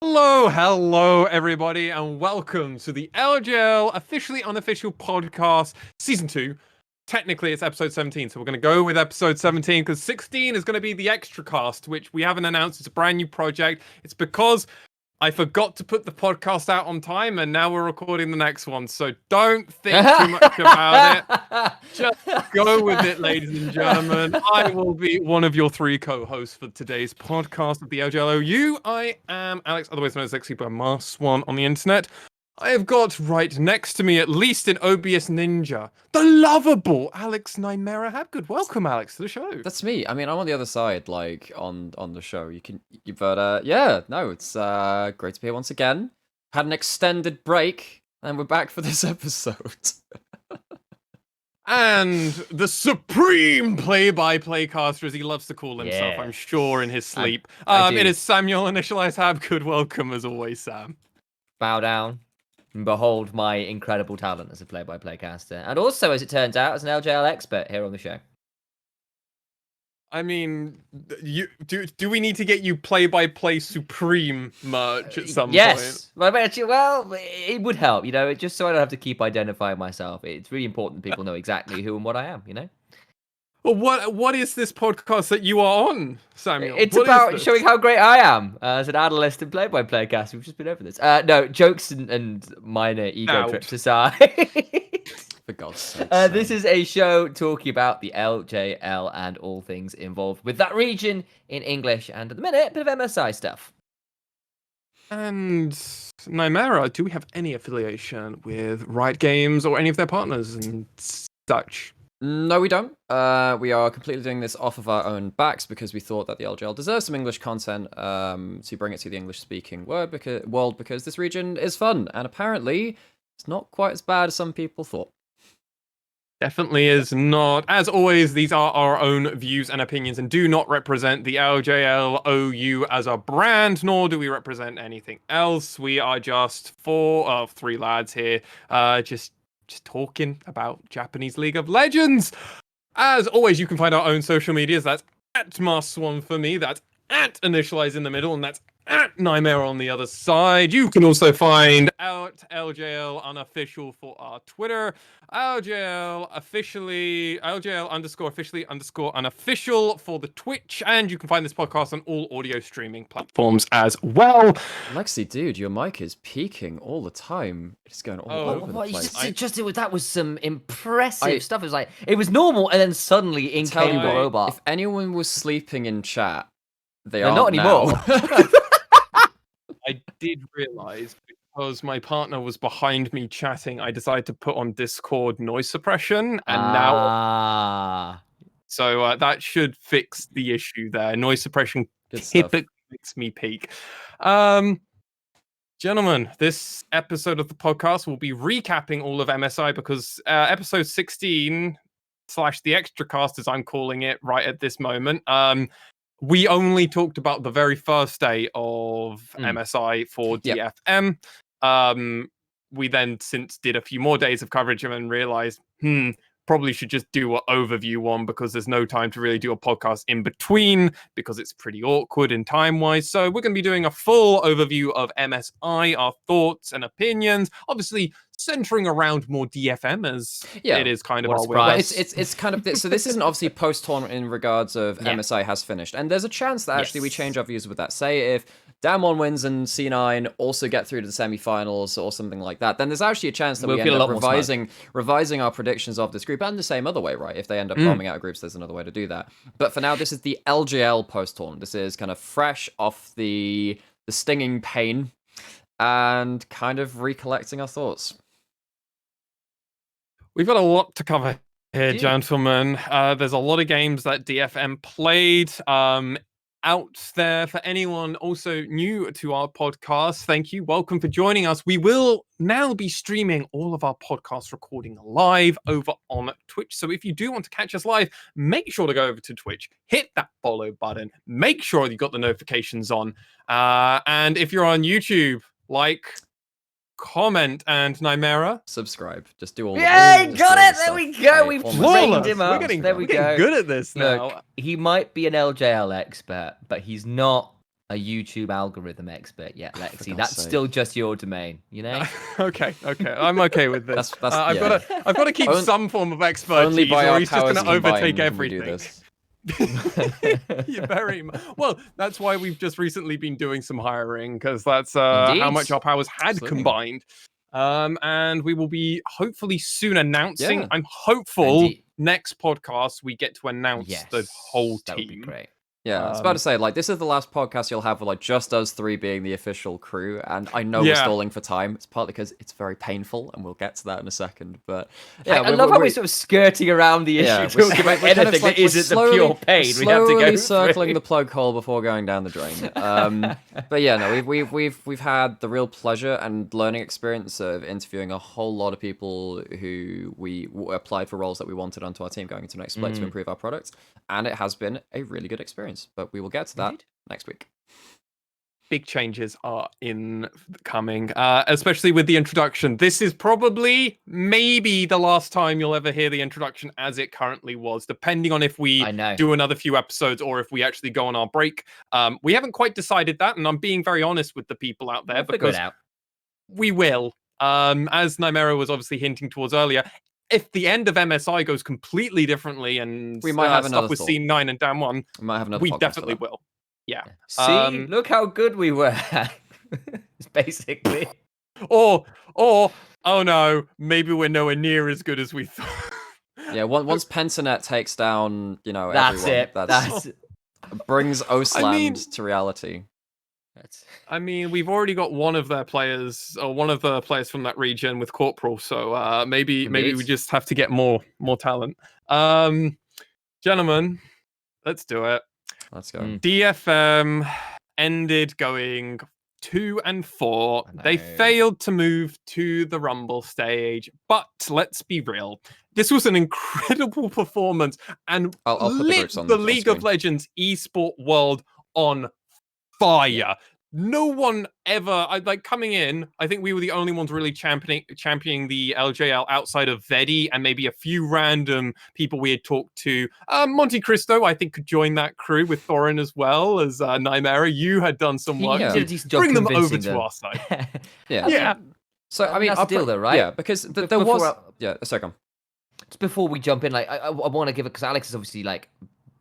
Hello, everybody, and welcome to the LJL Officially Unofficial Podcast, Season 2. Technically, it's episode 17, so we're going to go with episode 17, because 16 is going to be the extra cast, which we haven't announced. It's a brand new project. It's because I forgot to put the podcast out on time, and now we're recording the next one, so don't think too much about it. Just go with it, ladies and gentlemen. I will be one of your three co-hosts for today's podcast of the LJLOU. I am Alex, otherwise known as MaskedSwan on the internet. I have got right next to me, at least in OBS Ninja, the lovable Nymaera. Have good welcome, Alex, to the show. That's me. I mean, I'm on the other side, like on the show. It's great to be here once again. Had an extended break, and we're back for this episode. And the supreme play-by-play caster, as he loves to call himself, I'm sure, in his sleep. It is Samuel Initialize. Have good welcome, as always, Sam. Bow down and behold my incredible talent as a play-by-play caster. And also, as it turns out, as an LJL expert here on the show. I mean, do we need to get you play-by-play supreme merch at some point? Yes. Well, it would help, just so I don't have to keep identifying myself. It's really important that people know exactly who and what I am, Well, what is this podcast that you are on, Samuel? It's about showing how great I am as an analyst and play-by-play caster. We've just been over this. No, jokes and minor ego trips aside. For God's sake. This is a show talking about the LJL and all things involved with that region in English, and at the minute, a bit of MSI stuff. And Nymaera, do we have any affiliation with Riot Games or any of their partners and such? No, we don't. We are completely doing this off of our own backs because we thought that the LJL deserves some English content to bring it to the English-speaking world because this region is fun, and apparently it's not quite as bad as some people thought. Definitely is not. As always, these are our own views and opinions and do not represent the LJLOU as a brand, nor do we represent anything else. We are just three lads here, just talking about Japanese League of Legends. As always, you can find our own social medias. That's at MaskedSwan for me. That's at Initialize in the middle, and that's at Nymaera on the other side. You can also find out LJL Unofficial for our Twitter, LJL_officially_unofficial for the Twitch, and you can find this podcast on all audio streaming platforms as well. Lexi, dude, your mic is peaking all the time. It's going all over the place. That was some impressive stuff. It was normal, and then sudly in-came the robot. If anyone was sleeping in chat, they're not anymore. I did realize, because my partner was behind me chatting, I decided to put on Discord noise suppression, and now so that should fix the issue there. Noise suppression typically makes me peak. Gentlemen, this episode of the podcast will be recapping all of MSI because episode 16 / the extra cast, as I'm calling it right at this moment, we only talked about the very first day of MSI for DFM. We then since did a few more days of coverage and then realized, probably should just do an overview one because there's no time to really do a podcast in between because it's pretty awkward in time-wise. So we're going to be doing a full overview of MSI, our thoughts and opinions, obviously centering around more DFM as it is kind of our way. It's kind of so this isn't obviously post-tournament in regards of MSI has finished, and there's a chance that actually we change our views with that. Say if Damwon wins and C9 also get through to the semi-finals or something like that, then there's actually a chance that we end up revising our predictions of this group, and the same other way, right? If they end up bombing out groups, there's another way to do that. But for now, this is the LJL post-tournament. This is kind of fresh off the stinging pain and kind of recollecting our thoughts. We've got a lot to cover here, gentlemen. There's a lot of games that DFM played out there. For anyone also new to our podcast, thank you. Welcome for joining us. We will now be streaming all of our podcast recording live over on Twitch. So if you do want to catch us live, make sure to go over to Twitch, hit that follow button, make sure you got the notifications on. And if you're on YouTube, like, comment, and Nymaera, subscribe. Just do all. Got it. There we go. We've trained him up. We're getting good at this now. Look, he might be an LJL expert, but he's not a YouTube algorithm expert yet, Lexi. God's That's sake. still just your domain, you know? Okay, I'm okay with this. That's I've got to keep some form of expertise, Only by or our he's just powers going to overtake combined can we do everything. this. You're very well. That's why we've just recently been doing some hiring, because that's how Indeed. much our powers had Absolutely. combined. And we will be hopefully soon announcing. Yeah. I'm hopeful Indeed. next podcast we get to announce Yes, the whole that would be team. great. Yeah, I was about to say, like, this is the last podcast you'll have with, like, just us three being the official crew, and I know we're stalling for time. It's partly because it's very painful, and we'll get to that in a second, but... Yeah, I love how we're sort of skirting around the issue, talking about we're kind of anything like- that isn't we're the pure pain we have to slowly go circling through. the plug hole before going down the drain. But yeah, no, we've had the real pleasure and learning experience of interviewing a whole lot of people who we applied for roles that we wanted onto our team going into next split to improve our product, and it has been a really good experience, but we will get to that next week. Big changes are coming, especially with the introduction. This is probably maybe the last time you'll ever hear the introduction as it currently was, depending on if we do another few episodes or if we actually go on our break. We haven't quite decided that, and I'm being very honest with the people out there because we will. As Nymaera was obviously hinting towards earlier, if the end of MSI goes completely differently and we might have stuff with C9 and Damwon, we definitely will. Yeah. See, look how good we were. Basically. Or oh no, maybe we're nowhere near as good as we thought. Yeah, once Pentanet takes down, that's everyone, it. That's brings Osland to reality. I mean, we've already got one of the players from that region with Corporal, so maybe we just have to get more talent. Gentlemen, let's do it. Let's go. DFM ended going 2-4. They failed to move to the Rumble stage, but let's be real. This was an incredible performance and I'll lit the League of Legends esport world on fire. No one ever, coming in, I think we were the only ones really championing the LJL outside of Vedi and maybe a few random people we had talked to. Monte Cristo, I think, could join that crew with Thorin as well as Nymaera. You had done some work to bring them over to our side. Yeah. So, I mean, that's the deal though, right? Yeah, because there was... Yeah, a second. Just before we jump in, I want to give it, because Alex is obviously,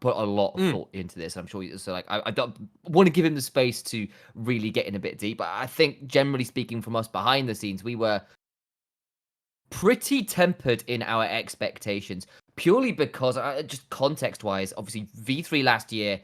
put a lot of thought into this. I'm sure I don't want to give him the space to really get in a bit deep. But I think, generally speaking, from us behind the scenes, we were pretty tempered in our expectations, purely because, just context-wise, obviously V3 last year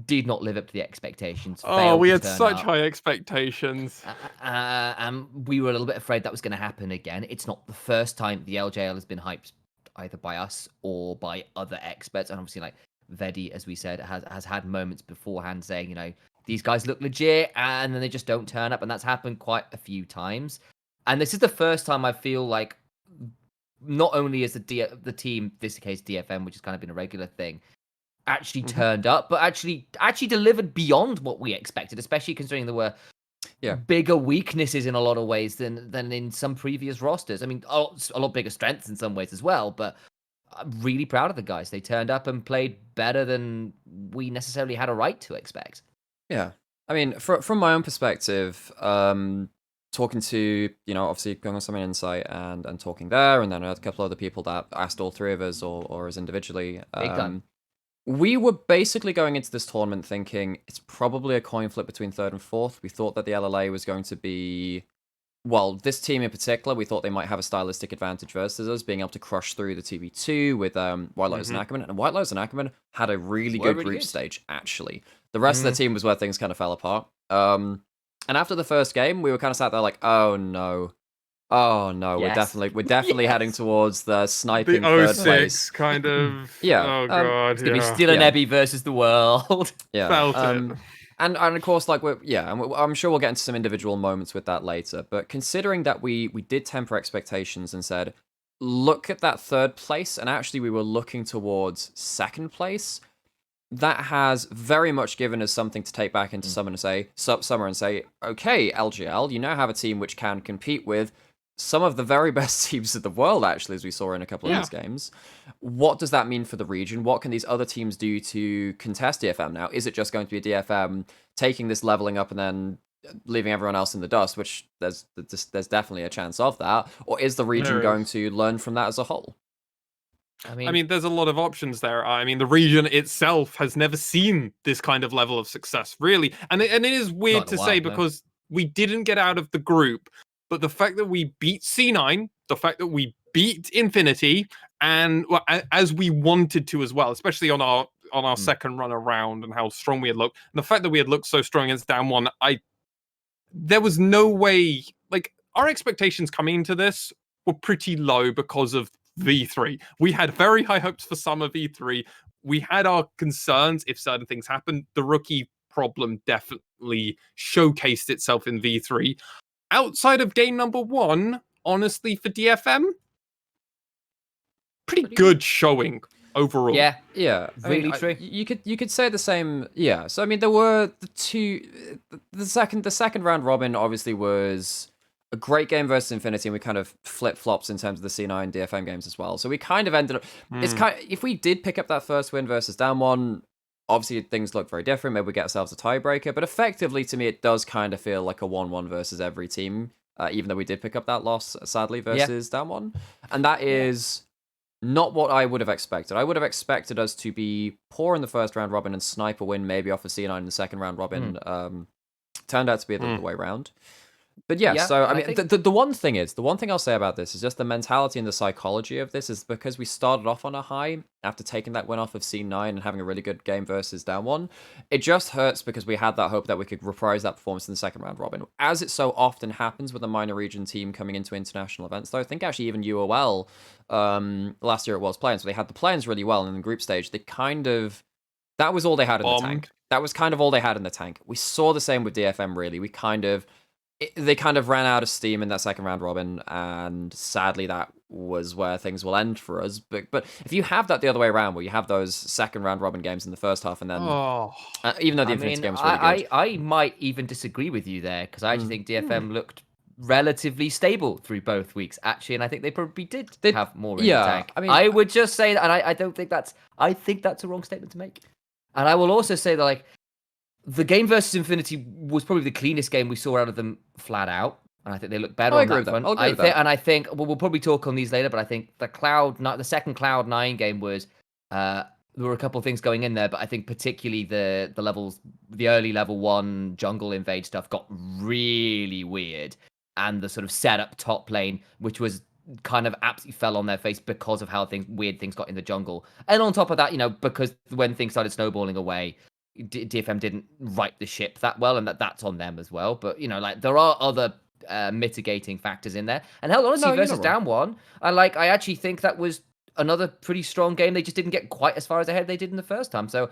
did not live up to the expectations. Oh, we had such high expectations. And we were a little bit afraid that was going to happen again. It's not the first time the LJL has been hyped either by us or by other experts, and obviously Vedi, as we said, has had moments beforehand saying, these guys look legit, and then they just don't turn up, and that's happened quite a few times. And this is the first time I feel like not only is the team, this case DFM, which has kind of been a regular thing, actually turned up, but actually delivered beyond what we expected, especially considering there were bigger weaknesses in a lot of ways than in some previous rosters. I mean, a lot bigger strengths in some ways as well, but I'm really proud of the guys. They turned up and played better than we necessarily had a right to expect. Yeah. I mean, from my own perspective, talking to, obviously going on some insight and talking there, and then a couple other people that asked all three of us or as individually. Big time. We were basically going into this tournament thinking it's probably a coin flip between third and fourth. We thought that the LLA was going to be... Well, this team in particular, we thought they might have a stylistic advantage versus us, being able to crush through the TV2 with White Lotus and Ackerman. And White Lotus and Ackerman had a really good group stage, actually. The rest of the team was where things kind of fell apart. And after the first game, we were kind of sat there like, oh no, we're definitely heading towards the sniping third place. Kind of. Yeah. Oh god. It's gonna be still an Ebby versus the world. Yeah. Felt it. And of course, I'm sure we'll get into some individual moments with that later. But considering that we did temper expectations and said, look at that third place, and actually we were looking towards second place, that has very much given us something to take back into summer and say, okay, LGL, you now have a team which can compete with some of the very best teams in the world, actually, as we saw in a couple of these games. What does that mean for the region? What can these other teams do to contest DFM now? Is it just going to be a DFM taking this leveling up and then leaving everyone else in the dust, which there's definitely a chance of that? Or is the region going to learn from that as a whole? I mean, there's a lot of options there. I mean, the region itself has never seen this kind of level of success, really. And it is weird to say because we didn't get out of the group, but the fact that we beat C9, the fact that we beat Infinity, and as we wanted to as well, especially on our second run around and how strong we had looked, and the fact that we had looked so strong against Damwon, there was no way, like, our expectations coming into this were pretty low because of V3. We had very high hopes for summer V3. We had our concerns if certain things happened. The rookie problem definitely showcased itself in V3. Outside of game number 1, honestly, for DFM, pretty good showing overall. Yeah, really true. You could say the same. Yeah. So I mean, there were the second round robin obviously was a great game versus Infinity, and we kind of flip-flops in terms of the C9 DFM games as well. So we kind of ended up... It's kind of, if we did pick up that first win versus Damwon, obviously things look very different. Maybe we get ourselves a tiebreaker. But effectively, to me, it does kind of feel like a 1-1 versus every team, even though we did pick up that loss, sadly, versus Damwon. And that is not what I would have expected. I would have expected us to be poor in the first round robin and snipe a win maybe off of C9 in the second round robin. Turned out to be the other way around. But so I mean, the one thing I'll say about this is just the mentality and the psychology of this is because we started off on a high after taking that win off of C9 and having a really good game versus Damwon. It just hurts because we had that hope that we could reprise that performance in the second round robin. As it so often happens with a minor region team coming into international events, though, I think actually even UOL last year it was playing, so they had the plans really well, and in the group stage they kind of... That was all they had in the tank. That was kind of all they had in the tank. We saw the same with DFM, really. They kind of ran out of steam in that second round robin, and sadly that was where things will end for us. But if you have that the other way around, where you have those second round robin games in the first half, and then even though the Infinity game was really good, I might even disagree with you there, because I actually think DFM looked relatively stable through both weeks, actually, and I think they probably did have more in the tank. I mean, I would just say that, and I don't think I think that's a wrong statement to make. And I will also say that, like, the game versus Infinity was probably the cleanest game we saw out of them flat out. And I think they look better on that front. And I think, well, we'll probably talk on these later, but I think the second Cloud9 game was, there were a couple of things going in there, but I think particularly the levels, the early level 1 jungle invade stuff got really weird. And the sort of setup top lane, which was kind of absolutely fell on their face because of how weird things got in the jungle. And on top of that, because when things started snowballing away, DFM didn't right the ship that well, and that's on them as well. But like, there are other mitigating factors in there. And hell, honestly, versus Damwon, I actually think that was another pretty strong game. They just didn't get quite as far as ahead they did in the first time. So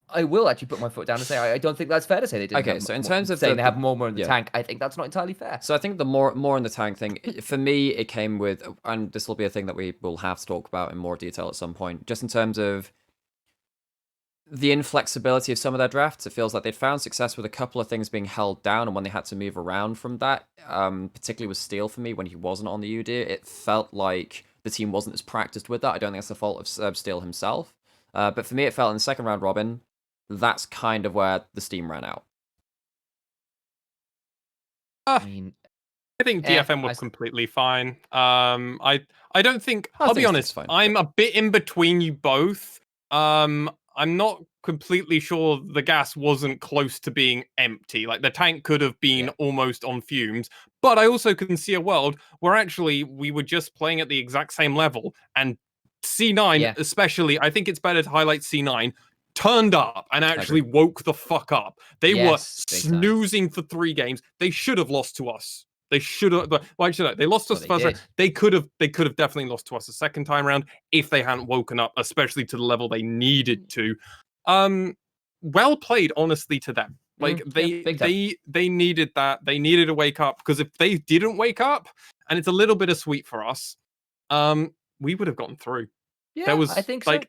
I will actually put my foot down and say I don't think that's fair to say they didn't. Okay, so in terms of saying they have more in the tank, I think that's not entirely fair. So I think the more in the tank thing, for me, it came with, and this will be a thing that we will have to talk about in more detail at some point, just in terms of the inflexibility of some of their drafts. It feels like they'd found success with a couple of things being held down, and when they had to move around from that, particularly with Steel for me, when he wasn't on the UD, it felt like the team wasn't as practiced with that. I don't think that's the fault of Steel himself. But for me, it felt in the second round robin, that's kind of where the steam ran out. I think DFM was completely fine. I don't think... I'll be honest, I'm a bit in between you both. I'm not completely sure the gas wasn't close to being empty. Like, the tank could have been almost on fumes. But I also can see a world where actually we were just playing at the exact same level. And C9, especially, I think it's better to highlight C9, turned up and actually woke the fuck up. They were snoozing for 3 games. They should have lost to us. They should have. Why should I? They lost to us the first round. They could have definitely lost to us the second time round if they hadn't woken up, especially to the level they needed to. Well played, honestly, to them. Like they needed that. They needed to wake up, because if they didn't wake up, and it's a little bit of sweet for us, we would have gotten through. Yeah, I think so.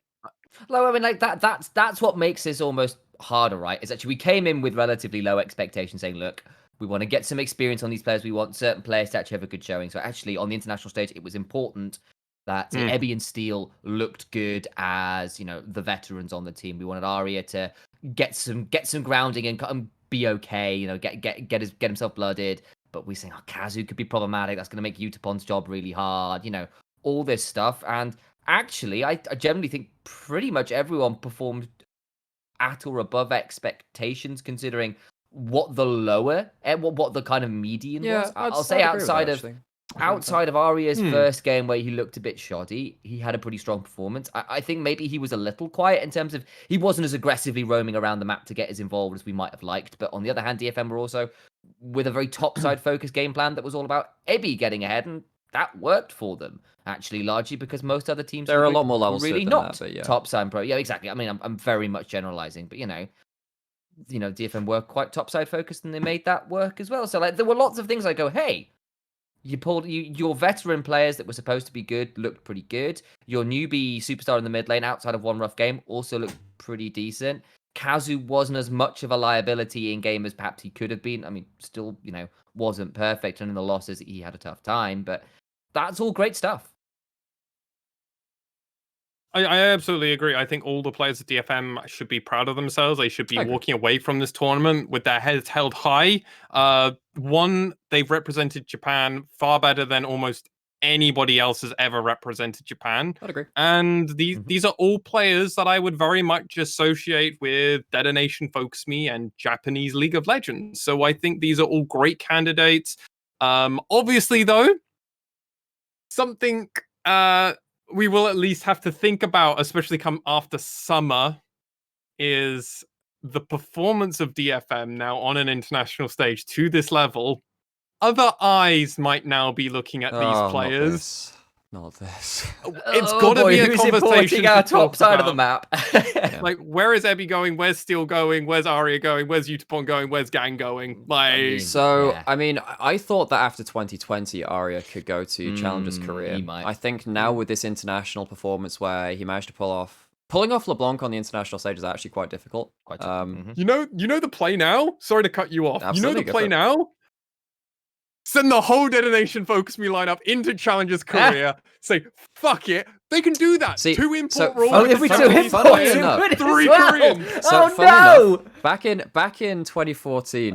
I mean, like that's what makes this almost harder, right? Is actually we came in with relatively low expectations, saying, look, We want to get some experience on these players. We want certain players to actually have a good showing. So actually, on the international stage, it was important that Ebby and Steele looked good as, you know, the veterans on the team. We wanted Arya to get some grounding and be okay, you know, get himself blooded. But we saying, Kazu could be problematic. That's going to make Utapon's job really hard. You know, all this stuff. And actually, I generally think pretty much everyone performed at or above expectations, considering what the lower, what the kind of median was. I'll say outside of Arya's first game where he looked a bit shoddy, he had a pretty strong performance. I think maybe he was a little quiet in terms of he wasn't as aggressively roaming around the map to get as involved as we might have liked. But on the other hand, DFM were also with a very topside focused game plan that was all about Ebby getting ahead, and that worked for them, actually, largely because most other teams there are a lot more levels really than not that, topside pro. Yeah, exactly. I mean, I'm very much generalizing, but you know, DFM were quite topside focused, and they made that work as well. So like, there were lots of things I go, hey, your veteran players that were supposed to be good looked pretty good. Your newbie superstar in the mid lane, outside of one rough game, also looked pretty decent. Kazu wasn't as much of a liability in game as perhaps he could have been. I mean, still, wasn't perfect, and in the losses he had a tough time, but that's all great stuff. I absolutely agree. I think all the players at DFM should be proud of themselves. They should be walking away from this tournament with their heads held high. One, they've represented Japan far better than almost anybody else has ever represented Japan. I'd agree. And these are all players that I would very much associate with Detonation Focus Me and Japanese League of Legends. So I think these are all great candidates. Obviously, though, something we will at least have to think about, especially come after summer, is the performance of DFM now on an international stage to this level. Other eyes might now be looking at these players. Not this. It's got to be a conversation. Our top side of the map. Like, where is Ebby going? Where's Steel going? Where's Arya going? Where's Utapon going? Where's Gang going? I thought that after 2020, Arya could go to Challengers Korea. I think now with this international performance where he managed to pulling off LeBlanc on the international stage is actually quite difficult. You know the play now? Sorry to cut you off. Absolutely, you know the play now? Send the whole Detonation Focus Me lineup into Challengers Korea. Say, fuck it. They can do that. See, 2 import rules. If we do import, 3 Koreans. Enough, back in 2014,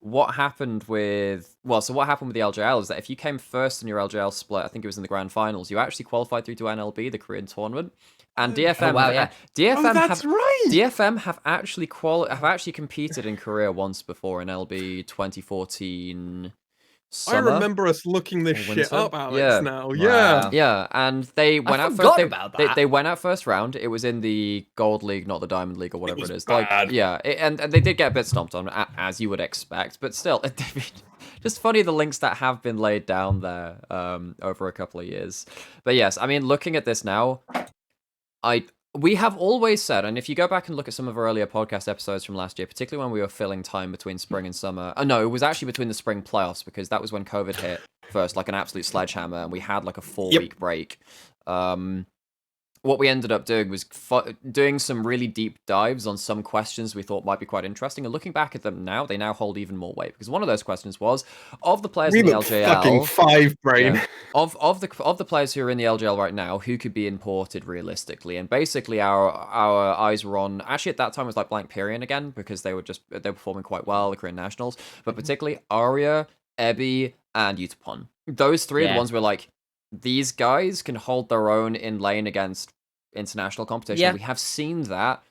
what happened with the LJL is that if you came first in your LJL split, I think it was in the grand finals, you actually qualified through to NLB, the Korean tournament. And DFM, DFM have actually competed in Korea once before in LB 2014 summer. I remember us looking this shit up, Alex. Yeah. Now, yeah, and they went out first. They went out first round. It was in the Gold League, not the Diamond League or whatever it is. Bad. And they did get a bit stomped on, as you would expect. But still, just funny the links that have been laid down there over a couple of years. But yes, I mean, looking at this now. We have always said, and if you go back and look at some of our earlier podcast episodes from last year, particularly when we were filling time between spring and summer. No, it was actually between the spring playoffs because that was when COVID hit first, like an absolute sledgehammer, and we had like a 4-week break. What we ended up doing was doing some really deep dives on some questions we thought might be quite interesting. And looking back at them now, they now hold even more weight because one of those questions was of the players in the LJL. Fucking 5 brain. Yeah, of the players who are in the LJL right now, who could be imported realistically? And basically, our eyes were on. Actually, at that time it was like Blank Pyrian again because they were performing quite well, the Korean nationals, but particularly Arya, Ebby, and Utapon. Those three are the ones where like. These guys can hold their own in lane against international competition. Yeah. We have seen that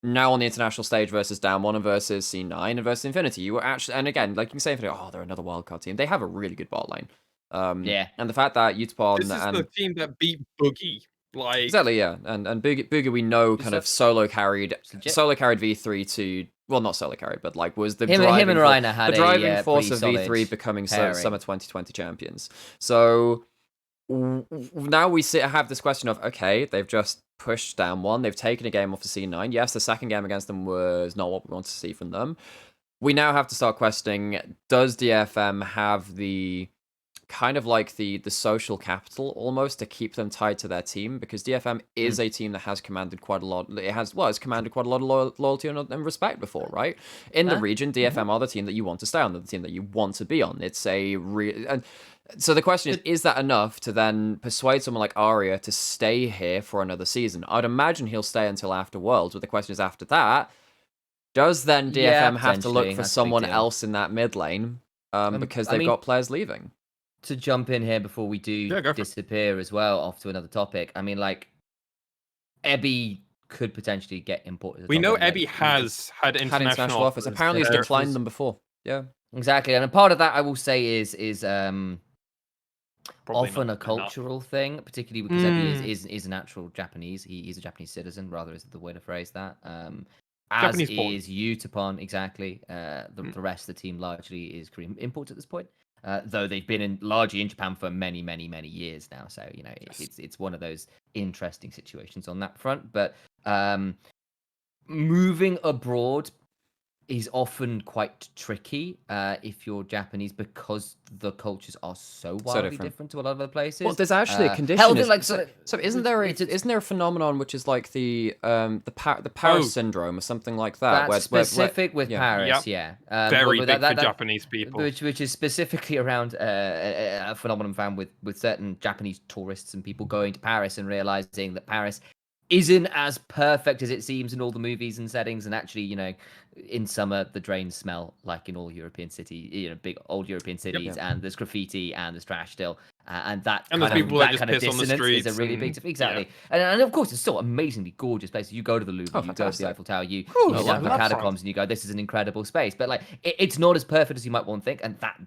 now on the international stage versus Damwon and versus C9 and versus Infinity. You were actually, and again, like you can say, they're another wildcard team. They have a really good bot lane. And the fact that Utapon this is the team that beat Boogie. Like exactly, yeah, and Boogie we know kind of solo carried V3 to. Well, not solo carried, but like was the him and Reiner had the driving force of V3 becoming Summer 2020 champions. So. Now we have this question of, okay, they've just pushed Damwon, they've taken a game off of C9. Yes, the second game against them was not what we want to see from them. We now have to start questioning, does DFM have the kind of like the social capital almost to keep them tied to their team, because DFM is a team that has commanded quite a lot. It's commanded quite a lot of loyalty and respect before, right? In the region, DFM are the team that you want to stay on, the team that you want to be on. It's and so the question is that enough to then persuade someone like Arya to stay here for another season? I'd imagine he'll stay until after Worlds, but the question is after that, does then DFM have to look for someone else in that mid lane because they've got players leaving? To jump in here before we do disappear as well off to another topic, I mean, like, Ebby could potentially get imported. We know Ebby has had international offers. Apparently he's declined them before. Yeah. Exactly. And a part of that, I will say, is Probably often a cultural thing, particularly because Ebby is a natural Japanese. He's a Japanese citizen, rather, is the way to phrase that. As is Utapon, exactly. The rest of the team largely is Korean imports at this point. Though they've been largely in Japan for many, many, many years now. So, you know, it's one of those interesting situations on that front. But moving abroad is often quite tricky if you're Japanese, because the cultures are so wildly different to a lot of other places. Well, there's actually a condition. So isn't there a phenomenon which is like the Paris syndrome or something like that? That's specific with Paris, yeah. Very big for Japanese people. Which is specifically around a phenomenon found with certain Japanese tourists and people going to Paris and realizing that Paris isn't as perfect as it seems in all the movies and settings, and actually, you know, in summer the drains smell like in all European cities, you know, big old European cities, and there's graffiti and there's trash still, and that kind of dissonance is a really big exactly. And of course, it's still amazingly gorgeous place. You go to the Louvre, you go to the Eiffel Tower, you go down the catacombs, and you go, this is an incredible space. But like, it's not as perfect as you might want to think, and that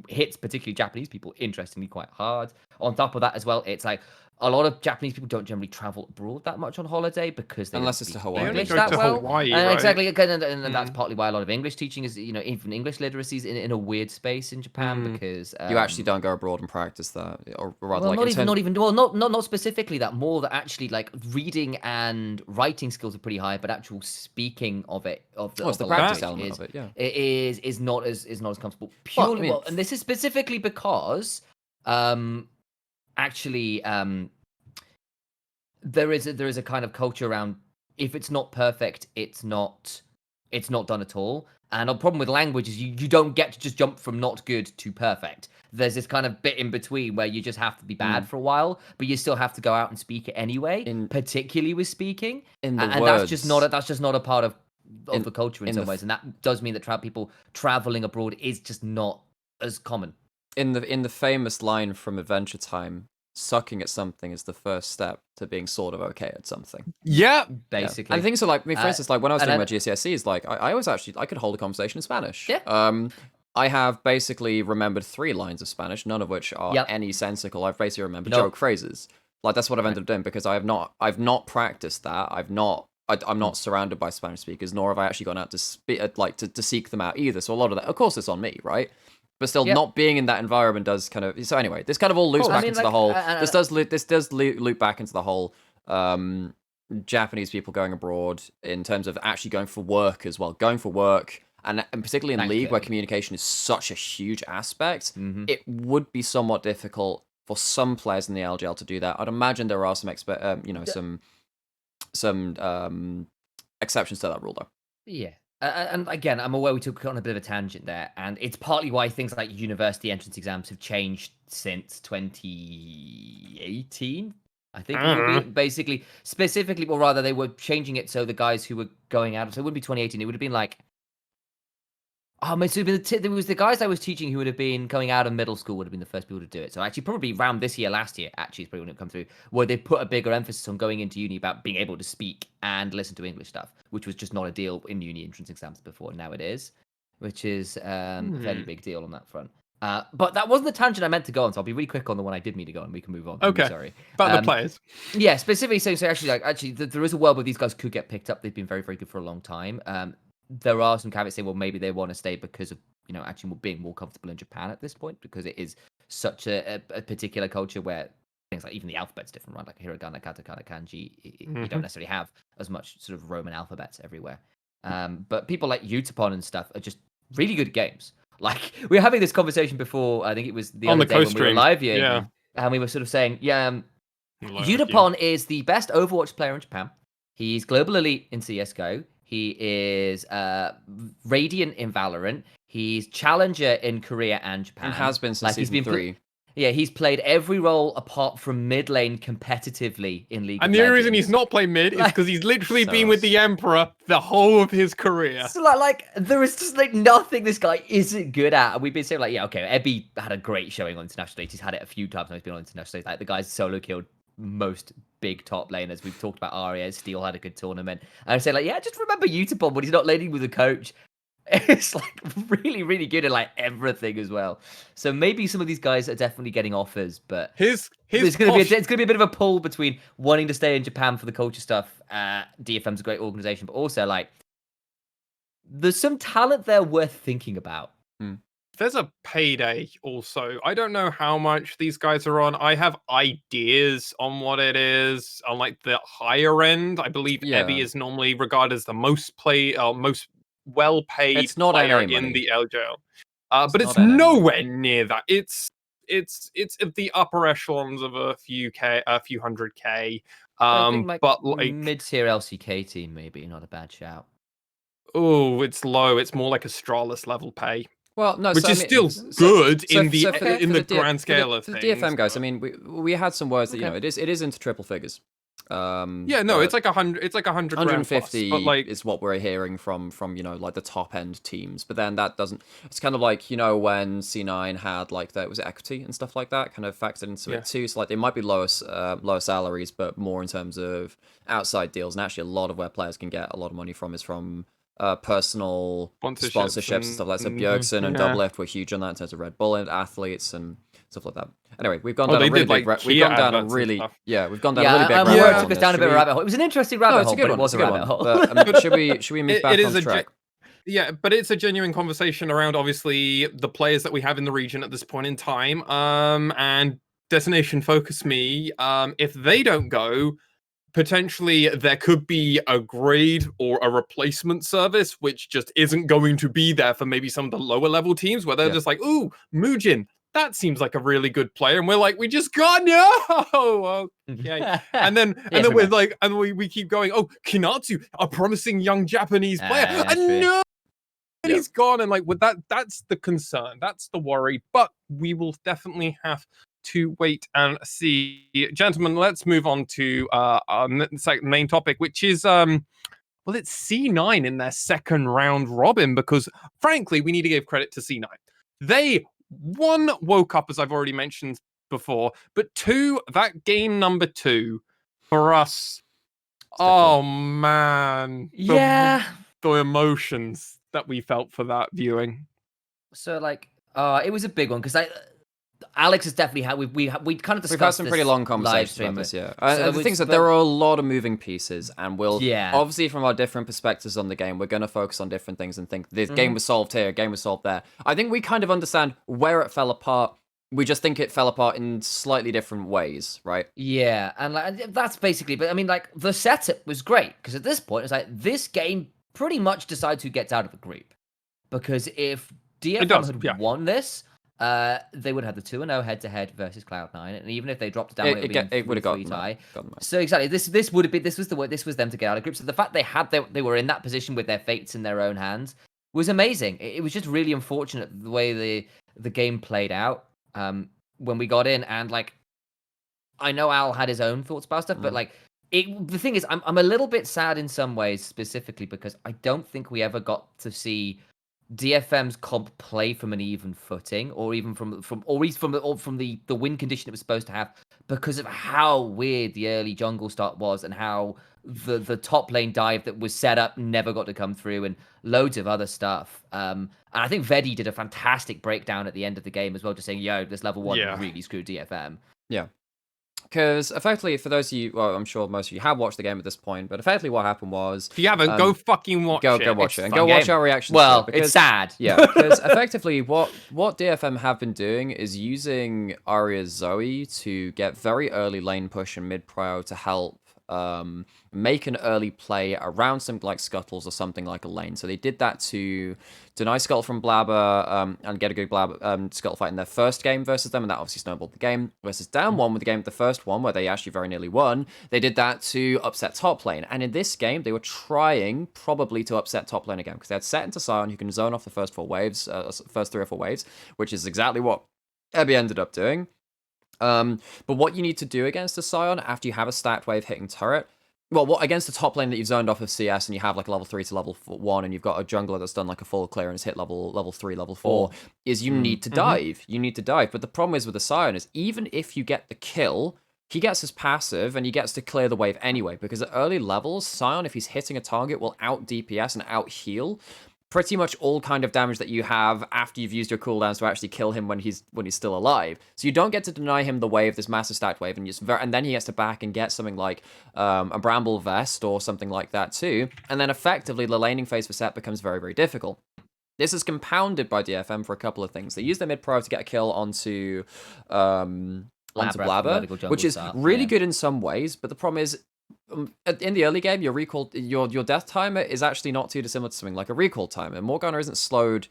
hits particularly Japanese people interestingly quite hard. On top of that as well, it's like, a lot of Japanese people don't generally travel abroad that much on holiday because they unless it's to Hawaii. English that well. Hawaii, right? Exactly, and that's partly why a lot of English teaching is, you know, even English literacy is in a weird space in Japan because you actually don't go abroad and practice that, or rather, not specifically that. More that actually, like, reading and writing skills are pretty high, but actual speaking of it the practice element of it, is not as comfortable. Purely, and this is specifically because actually, there is a kind of culture around, if it's not perfect, it's not done at all. And a problem with language is you don't get to just jump from not good to perfect. There's this kind of bit in between where you just have to be bad for a while, but you still have to go out and speak it anyway. Particularly with speaking, and that's just not a part of the culture in some ways. And that does mean that people traveling abroad is just not as common. In the famous line from Adventure Time, sucking at something is the first step to being sort of okay at something. Yeah, basically. And things are like, I mean, for instance, like when I was doing my GCSEs, like I always I could hold a conversation in Spanish. Yeah. I have basically remembered 3 lines of Spanish, none of which are any sensical. I've basically remembered joke phrases. Like, that's what I've ended up doing, because I've not practiced that. I'm not surrounded by Spanish speakers, nor have I actually gone out to to seek them out either. So a lot of that, of course, it's on me, right? But still, not being in that environment does kind of... So anyway, this kind of all loops back into the whole... This does loop back into the whole Japanese people going abroad in terms of actually going for work as well. Going for work, and particularly in League, where communication is such a huge aspect, it would be somewhat difficult for some players in the LJL to do that. I'd imagine there are some exceptions to that rule, though. Yeah. And again, I'm aware we took on a bit of a tangent there, and it's partly why things like university entrance exams have changed since 2018. I think basically, specifically, or rather, they were changing it so the guys who were going out, so it wouldn't be 2018, it would have been like, there was the guys I was teaching who would have been coming out of middle school would have been the first people to do it. So actually, probably around this year, last year, actually, is probably when it come through, where they put a bigger emphasis on going into uni about being able to speak and listen to English stuff, which was just not a deal in uni entrance exams before. Now it is, which is a fairly big deal on that front. But that wasn't the tangent I meant to go on, so I'll be really quick on the one I did mean to go on. We can move on. Okay. Sorry. About the players. Yeah, specifically. So actually, there is a world where these guys could get picked up. They've been very, very good for a long time. There are some caveats saying, well, maybe they want to stay because of, you know, actually being more comfortable in Japan at this point, because it is such a particular culture where things like even the alphabet's different, right? Like hiragana, katakana, kanji, you don't necessarily have as much sort of Roman alphabets everywhere. But people like Utapon and stuff are just really good games. Like, we were having this conversation before, I think it was the On other the day when we were co-stream. live here, Yeah. and we were sort of saying, Like, Unipon is the best Overwatch player in Japan. He's global elite in CSGO. He is Radiant in Valorant. He's Challenger in Korea and Japan. And has been since season 3. Yeah, he's played every role apart from mid lane competitively in League of Legends. And the only reason he's not playing mid is because he's literally been with the Emperor the whole of his career. So like there is just like nothing this guy isn't good at. And we've been saying like, yeah, okay, Ebby had a great showing on international stage. He's had it a few times when he's been on international stage. Like the guy's solo killed most big top laners. We've talked about Arya. Steel had a good tournament. And I say like, yeah, just remember Utapon when he's not laning with a coach. It's like really, really good at like everything as well. So maybe some of these guys are definitely getting offers, but it's gonna be a bit of a pull between wanting to stay in Japan for the culture stuff. DFM's a great organization, but also like there's some talent there worth thinking about. There's a payday also. I don't know how much these guys are on. I have ideas on what it is. On like the higher end, I believe Ebby is normally regarded as the most well-paid player in the LJL. But it's nowhere near that. It's at the upper echelons of a few hundred K. I think like but like mid-tier LCK team, maybe not a bad shout. Oh, it's low. It's more like Astralis level pay. Well, no, which is still good in the grand scale of things. The DFM guys, I mean, we had some words that it is into triple figures. It's like 100. It's like 100. 150 plus, but like is what we're hearing from like the top end teams. But then that doesn't. It's kind of like when C9 had like that was equity and stuff like that kind of factored into it too. So like they might be lower salaries, but more in terms of outside deals. And actually, a lot of where players can get a lot of money from is from personal sponsorships and stuff like that. So Bjergsen and Doublelift were huge on that in terms of Red Bull and athletes and stuff like that. Anyway, we've gone down a really big we've gone down a really big rabbit hole. Took us down a bit of a rabbit hole. It was an interesting rabbit hole, but it was a rabbit hole. But, should we move back on track? Yeah, but it's a genuine conversation around obviously the players that we have in the region at this point in time. And Destination Focus Me, if they don't go, potentially there could be a grade or a replacement service which just isn't going to be there for maybe some of the lower level teams where they're just like, ooh, Muujin, that seems like a really good player, and we're like, we just got no, okay, and then we're like, and we keep going, oh, Kinatsu, a promising young Japanese player, and no, and he's gone, and like with that's the concern, that's the worry, but we will definitely have to wait and see. Gentlemen, let's move on to our main topic, which is it's C9 in their second round robin, because frankly we need to give credit to C9. They woke up, as I've already mentioned before, but that game number 2 for us, man, the emotions that we felt for that viewing. So like it was a big one because Alex has definitely had we kind of discussed. We've had some pretty long conversations about this, So the thing is that there are a lot of moving pieces, and we'll obviously from our different perspectives on the game, we're going to focus on different things and think this game was solved here, game was solved there. I think we kind of understand where it fell apart. We just think it fell apart in slightly different ways, right? Yeah, and like that's basically. But I mean, like the setup was great because at this point it's like this game pretty much decides who gets out of the group, because if DFM had won this. They would have the 2-0 head-to-head versus Cloud9, and even if they dropped it down, it would have got tie. So exactly, this was them to get out of group. So the fact they were in that position with their fates in their own hands was amazing. It was just really unfortunate the way the game played out when we got in, and like I know Al had his own thoughts about stuff, but like the thing is, I'm a little bit sad in some ways, specifically because I don't think we ever got to see DFM's comp play from an even footing, or even from the win condition it was supposed to have, because of how weird the early jungle start was, and how the top lane dive that was set up never got to come through, and loads of other stuff. And I think Vedi did a fantastic breakdown at the end of the game as well, just saying, "Yo, this level 1 really screwed DFM." Yeah. Because effectively, for those of you, well, I'm sure most of you have watched the game at this point, but effectively what happened was... If you haven't, go fucking watch it. Go watch it. And go watch our reactions. Well, it's sad. Yeah, because effectively what DFM have been doing is using Arya's Zoe to get very early lane push and mid-prio to help make an early play around something like scuttles or something like a lane. So they did that to deny scuttle from Blabber and get a good Blabber scuttle fight in their first game versus them, and that obviously snowballed the game. Versus Damwon with the first one, where they actually very nearly won, they did that to upset top lane. And in this game, they were trying probably to upset top lane again, because they had set into Sion, who can zone off the first 4 waves, first 3 or 4 waves, which is exactly what Ebby ended up doing. But what you need to do against a Sion after you have a stacked wave hitting turret, well, against a top lane that you've zoned off of CS and you have like a level 3 to level 1 and you've got a jungler that's done like a full clear and has hit level 3, level 4, is you need to dive. You need to dive. But the problem is with the Sion is even if you get the kill, he gets his passive and he gets to clear the wave anyway, because at early levels, Sion, if he's hitting a target, will out DPS and out heal pretty much all kind of damage that you have after you've used your cooldowns to actually kill him when he's still alive. So you don't get to deny him the wave, this massive stacked wave, and then he gets to back and get something like a Bramble Vest or something like that too. And then effectively the laning phase for Set becomes very, very difficult. This is compounded by DFM for a couple of things. They use their mid-pro to get a kill onto Blabber, which is really good in some ways, but the problem is, in the early game, your death timer is actually not too dissimilar to something like a recall timer. Morgana isn't slowed,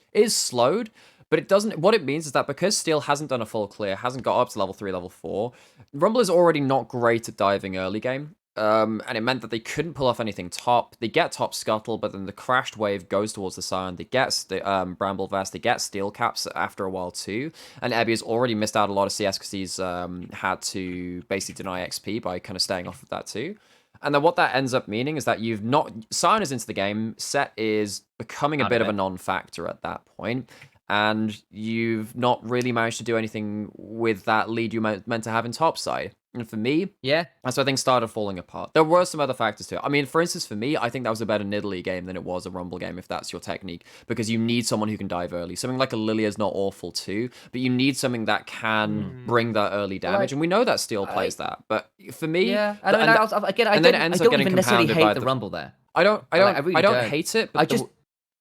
but it doesn't. What it means is that because Steel hasn't done a full clear, hasn't got up to level 3, level 4, Rumble is already not great at diving early game. And it meant that they couldn't pull off anything top. They get top scuttle, but then the crashed wave goes towards the Sion. They get the Bramble Vest. They get steel caps after a while too. And Ebby has already missed out a lot of CS because he's had to basically deny XP by kind of staying off of that too. And then what that ends up meaning is that Sion is into the game, Set is becoming a bit of a non-factor at that point, and you've not really managed to do anything with that lead you meant to have in topside. And for me, that's where things started falling apart. There were some other factors to it. I mean, for instance, for me, I think that was a better Nidalee game than it was a Rumble game, if that's your technique, because you need someone who can dive early. Something like a Lilia's not awful too, but you need something that can bring that early damage, and we know that Steel plays that. But for me, I don't even necessarily hate the Rumble there. I don't hate it, but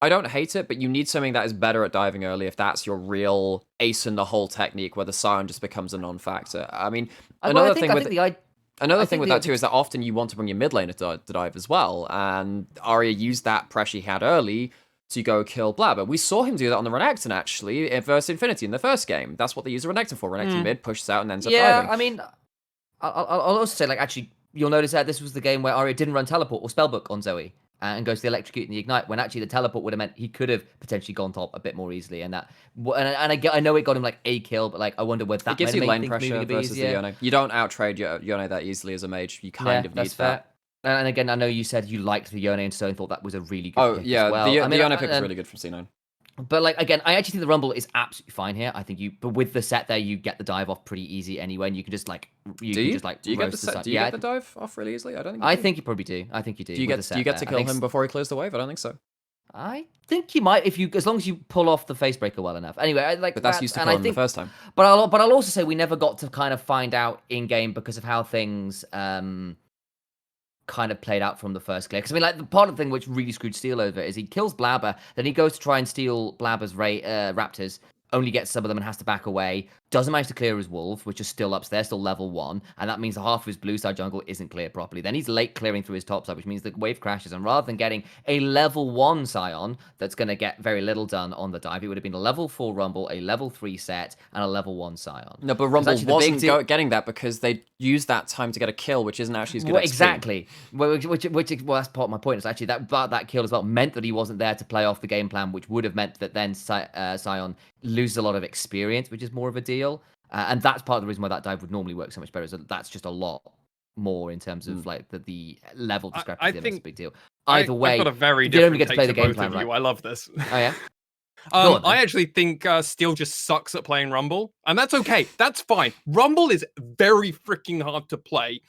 I don't hate it, but you need something that is better at diving early if that's your real ace in the whole technique, where the Sion just becomes a non-factor. I mean, another thing with that too is that often you want to bring your mid laner to dive as well, and Arya used that pressure he had early to go kill Blabber. We saw him do that on the Renekton, actually, versus Infinity in the first game. That's what they use the Renekton for. Renekton mid, pushes out, and ends up diving. Yeah, I mean, I'll also say, like, actually, you'll notice that this was the game where Arya didn't run Teleport or Spellbook on Zoe and goes to the Electrocute and the Ignite, when actually the Teleport would have meant he could have potentially gone top a bit more easily. And I know it got him like a kill, but like I wonder whether that it gives you lane pressure versus the Yone. You don't outtrade Yone that easily as a mage. You kind of need that. And again, I know you said you liked the Yone and so thought that was a really good pick as well. The Yone pick was really good from C9. But like again, I actually think the Rumble is absolutely fine here. I think but with the set there, you get the dive off pretty easy anyway, and you can just like do you get the dive off really easily? I think you probably do. I think you do. Do you get to kill him before he clears the wave? I don't think so. I think you might as long as you pull off the Facebreaker well enough. Anyway, but that's used to kill him the first time. But I'll also say we never got to kind of find out in game because of how things kind of played out from the first clear. Because I mean, like, the part of the thing which really screwed Steel over is he kills Blabber, then he goes to try and steal Blabber's Raptors, only gets some of them and has to back away. Doesn't manage to clear his wolves, which are still up there, still level 1, and that means half of his blue side jungle isn't cleared properly. Then he's late clearing through his top side, which means the wave crashes, and rather than getting a level 1 Sion that's going to get very little done on the dive, it would have been a level 4 Rumble, a level 3 Set, and a level 1 Scion. No, but Rumble wasn't getting that because they used that time to get a kill, which isn't actually as good. Exactly. Well, that's part of my point. Is actually that kill as well meant that he wasn't there to play off the game plan, which would have meant that then Scion loses a lot of experience, which is more of a deal. And that's part of the reason why that dive would normally work so much better. So that's just a lot more in terms of like the level discrepancy. That's a big deal. Either way, I've got a very different take to play the game plan. I love this. Oh yeah. I actually think Steel just sucks at playing Rumble, and that's okay. That's fine. Rumble is very freaking hard to play.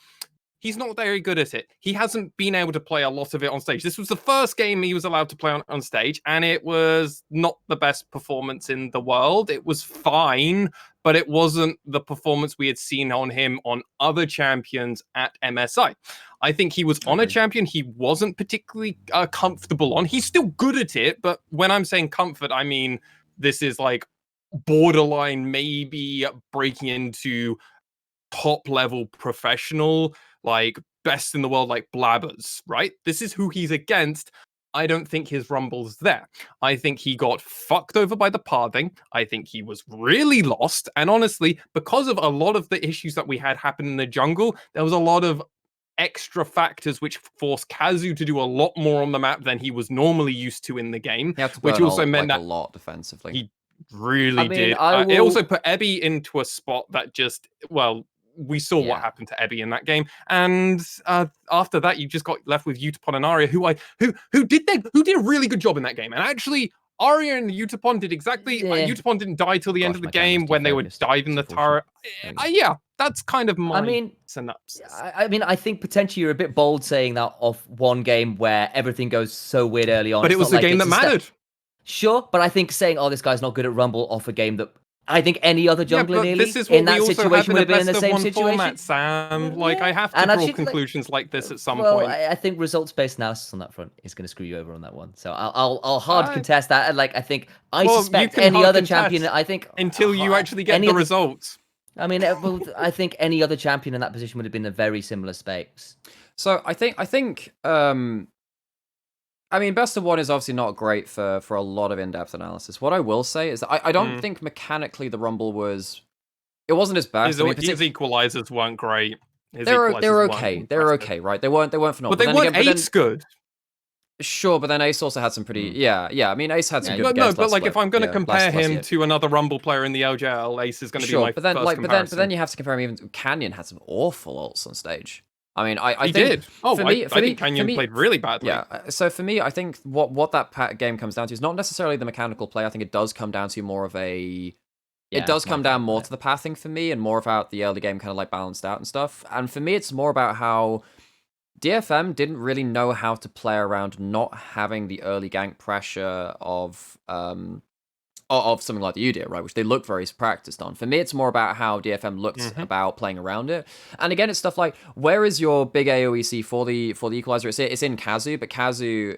He's not very good at it. He hasn't been able to play a lot of it on stage. This was the first game he was allowed to play on stage, and it was not the best performance in the world. It was fine, but it wasn't the performance we had seen on him on other champions at MSI. I think he was on a champion he wasn't particularly comfortable on. He's still good at it, but when I'm saying comfort, I mean this is like borderline maybe breaking into top level professional, like best in the world like blabbers, right? This is who he's against. I don't think his rumble's there. I think he got fucked over by the pathing. I think he was really lost. And honestly, because of a lot of the issues that we had happen in the jungle, there was a lot of extra factors which forced Kazu to do a lot more on the map than he was normally used to in the game, which also meant that a lot defensively. He really I mean, did. It also put Ebby into a spot that just, well, we saw what happened to Ebby in that game, and after that, you just got left with Utapon and Arya, who did a really good job in that game. And actually, Arya and Utapon did exactly. Utapon didn't die till the end of the game when they were diving the turret. Yeah, that's kind of my synopsis. I mean, I think potentially you're a bit bold saying that off one game where everything goes so weird early on. But it was the game that mattered. Sure, but I think saying, "Oh, this guy's not good at Rumble" off a game that I think any other jungler nearly this is what in that situation would have been in the same situation. Format, Sam. Like, I have to draw conclusions like this at some point. I think results-based analysis on that front is going to screw you over on that one. So I'll hard contest that. And like, I suspect any other champion. I think until you actually get the results. I mean, I think any other champion in that position would have been in a very similar space. So I think. I mean, Best of One is obviously not great for a lot of in-depth analysis. What I will say is that I don't think mechanically the Rumble wasn't as bad. His equalizers weren't great. They're okay. They're okay, right? They weren't phenomenal. But they weren't Ace good. Sure, but then Ace also had some pretty yeah. I mean, Ace had some good games. No, but like if I'm going to compare him to another Rumble player in the LJL, Ace is going to be my first comparison. But then you have to compare him even. Canyon had some awful ults on stage. I mean, I think did. Oh, I think Canyon played really badly. Yeah. So for me, I think what that game comes down to is not necessarily the mechanical play. I think it does come down to more of a. It does come down more to the pathing for me, and more about the early game kind of like balanced out and stuff. And for me, it's more about how DFM didn't really know how to play around not having the early gank pressure of something like the Udyr, right, which they look very practiced on. For me, it's more about how DFM looks about playing around it. And again, it's stuff like, where is your big AoEC for the Equalizer? It's in Kazu, but Kazu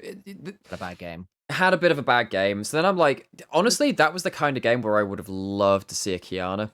a bad game. Had a bit of a bad game. So then I'm like, honestly, that was the kind of game where I would have loved to see a Kiana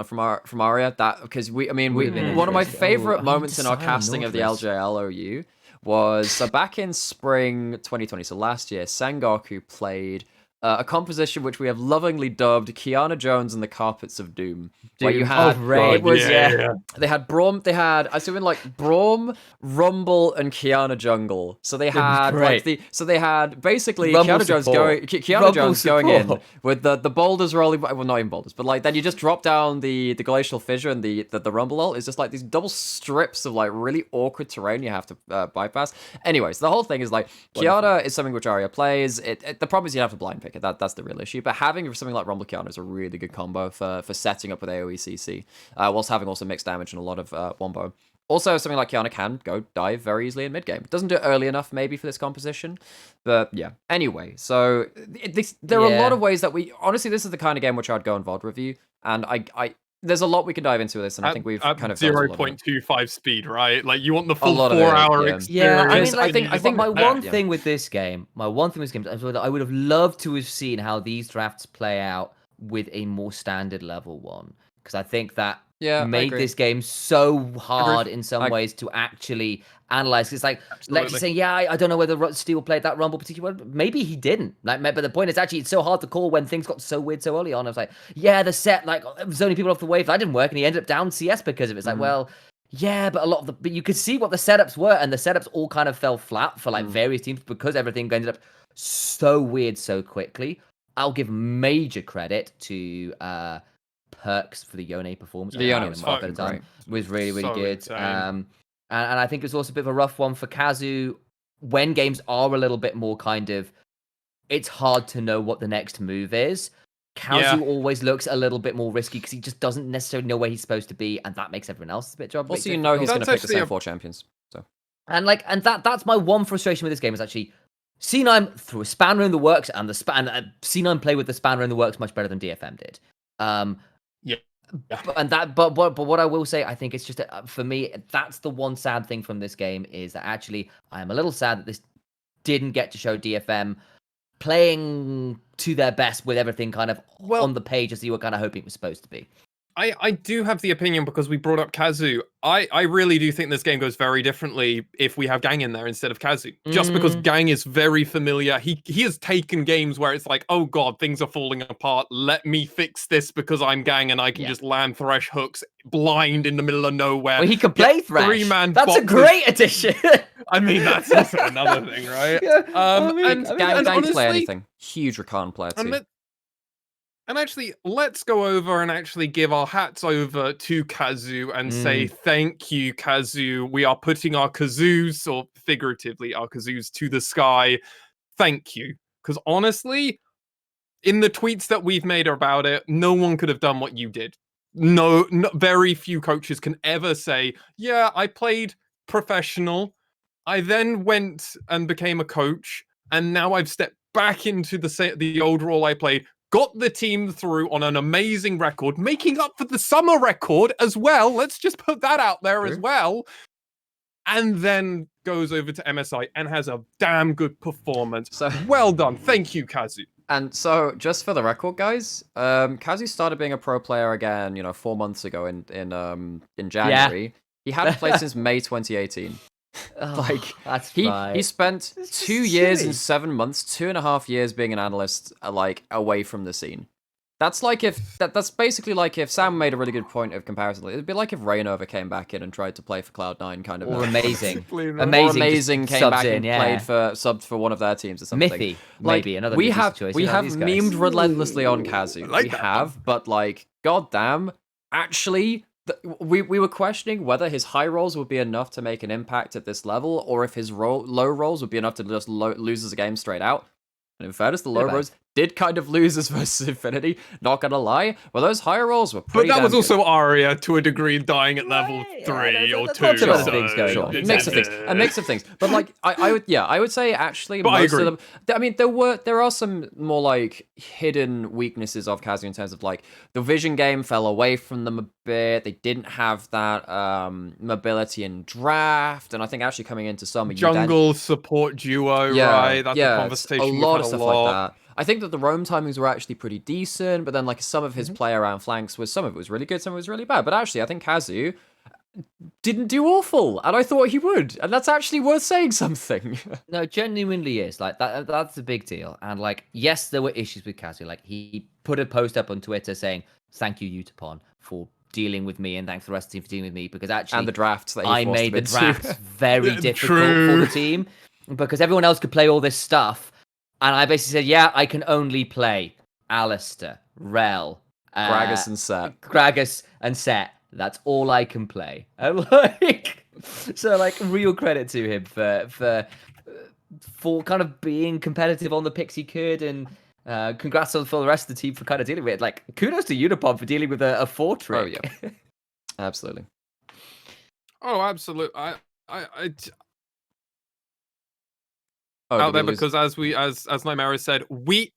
from Arya. That because one of my favorite moments in our casting of the LJL OU was so back in spring 2020, so last year, Sengoku played a composition which we have lovingly dubbed Kiana Jones and the Carpets of Doom. Where you had they had Braum, I assume like Braum, Rumble, and Kiana Jungle. So they had they had basically Rumble Kiana Jones going in with the boulders rolling, well, not even boulders, but like then you just drop down the glacial fissure, and the Rumble ult is just like these double strips of like really awkward terrain you have to bypass. Anyways, the whole thing is like Kiana is something which Arya plays. The problem is you have to blind pick it. That's the real issue. But having something like Rumble Kiana is a really good combo for setting up with AoE/CC, whilst having also mixed damage and a lot of wombo. Also, something like Kiana can go dive very easily in mid game. Doesn't do it early enough maybe for this composition, but yeah. Anyway, so there are a lot of ways that honestly, this is the kind of game which I'd go on VOD review, and I there's a lot we can dive into this, and I think we've kind of 0.25 speed, right? Like you want the full 4-hour experience. Yeah, I think my one thing with this game, I would have loved to have seen how these drafts play out with a more standard level one, because I think that made this game so hard in some ways to actually analyze. It's like Lex is saying, I don't know whether Steel played that Rumble particularly well. Maybe he didn't. Like, but the point is actually it's so hard to call when things got so weird so early on. I was like, the set, like, it was only people off the wave. That didn't work, and he ended up down CS because of it. It's like, well, yeah, but but you could see what the setups were, and the setups all kind of fell flat for like various teams because everything ended up so weird so quickly. I'll give major credit to Perks for the Yone performance. The Yone was fucking great. Was really, really good. And I think it's also a bit of a rough one for Kazu when games are a little bit more kind of, it's hard to know what the next move is. Kazu always looks a little bit more risky because he just doesn't necessarily know where he's supposed to be, and that makes everyone else's bit job. Also, he's going to pick the same 4 champions. So that's my one frustration with this game is actually C9 threw a spanner in the works, and C9 played with the spanner in the works much better than DFM did. But what I will say, I think it's just for me, that's the one sad thing from this game is that actually I am a little sad that this didn't get to show DFM playing to their best with everything kind of on the page as you were kind of hoping it was supposed to be. I do have the opinion because we brought up Kazu. I really do think this game goes very differently if we have Gang in there instead of Kazu. Just because Gang is very familiar. He has taken games where it's like, oh god, things are falling apart. Let me fix this because I'm Gang and I can just land Thresh hooks blind in the middle of nowhere. Well, he can play Thresh. Three-man That's boxes. a great addition. I mean, that's also another thing, right? Gang can honestly, play anything. Huge Rakan player too. And actually, let's go over and actually give our hats over to Kazu and say thank you, Kazu. We are putting our kazoos, or figuratively our kazoos, to the sky. Thank you. Because honestly, in the tweets that we've made about it, no one could have done what you did. No, very few coaches can ever say, yeah, I played professional. I then went and became a coach. And now I've stepped back into the old role I played. Got the team through on an amazing record, making up for the summer record as well. Let's just put that out there as well. And then goes over to MSI and has a damn good performance. So well done. Thank you, Kazu. And so, just for the record, guys, Kazu started being a pro player again, 4 months ago in January. Yeah. He hadn't played since May 2018. That's he spent 2 years and 7 months, 2.5 years being an analyst, away from the scene. That's like that's basically like if Sam made a really good point of comparison. It'd be like if Raynova came back in and tried to play for Cloud9, kind of. Or Amazing. Amazing came back and played subbed for one for one of their teams or something. Mithy, maybe another. We have choice. memed relentlessly on Kazu. But goddamn, actually. We were questioning whether his high rolls would be enough to make an impact at this level, or if his low rolls would be enough to just lose us a game straight out. And in fairness, the low rolls did kind of lose us versus Infinity. Not gonna lie, well, those higher rolls were pretty. But that was good. Also Arya to a degree dying at level 3 or 2. A mix of things. But I would say actually most of them. I mean, there are some more hidden weaknesses of Kazu in terms of the vision game fell away from them a bit. They didn't have that mobility in draft, and I think actually coming into summer, jungle support duo, right? That's a conversation. A lot of stuff like that. I think that the roam timings were actually pretty decent, but then some of his play around flanks some of it was really good, some of it was really bad. But actually, I think Kazu didn't do awful, and I thought he would, and that's actually worth saying something. No, genuinely is that's a big deal. And yes, there were issues with Kazu. He put a post up on Twitter saying, "Thank you, Utapon, for dealing with me, and thanks to the rest of the team for dealing with me," because actually, and the drafts that I made the drafts very difficult for the team because everyone else could play all this stuff. And I basically said, yeah, I can only play Alistair, Rel, Gragas and Set. That's all I can play. And so real credit to him for kind of being competitive on the picks he could, and congrats for the rest of the team for kind of dealing with it. Kudos to Unipod for dealing with a 4 trick. Oh yeah, absolutely. Oh, absolutely. Out there because as Nymaera said, we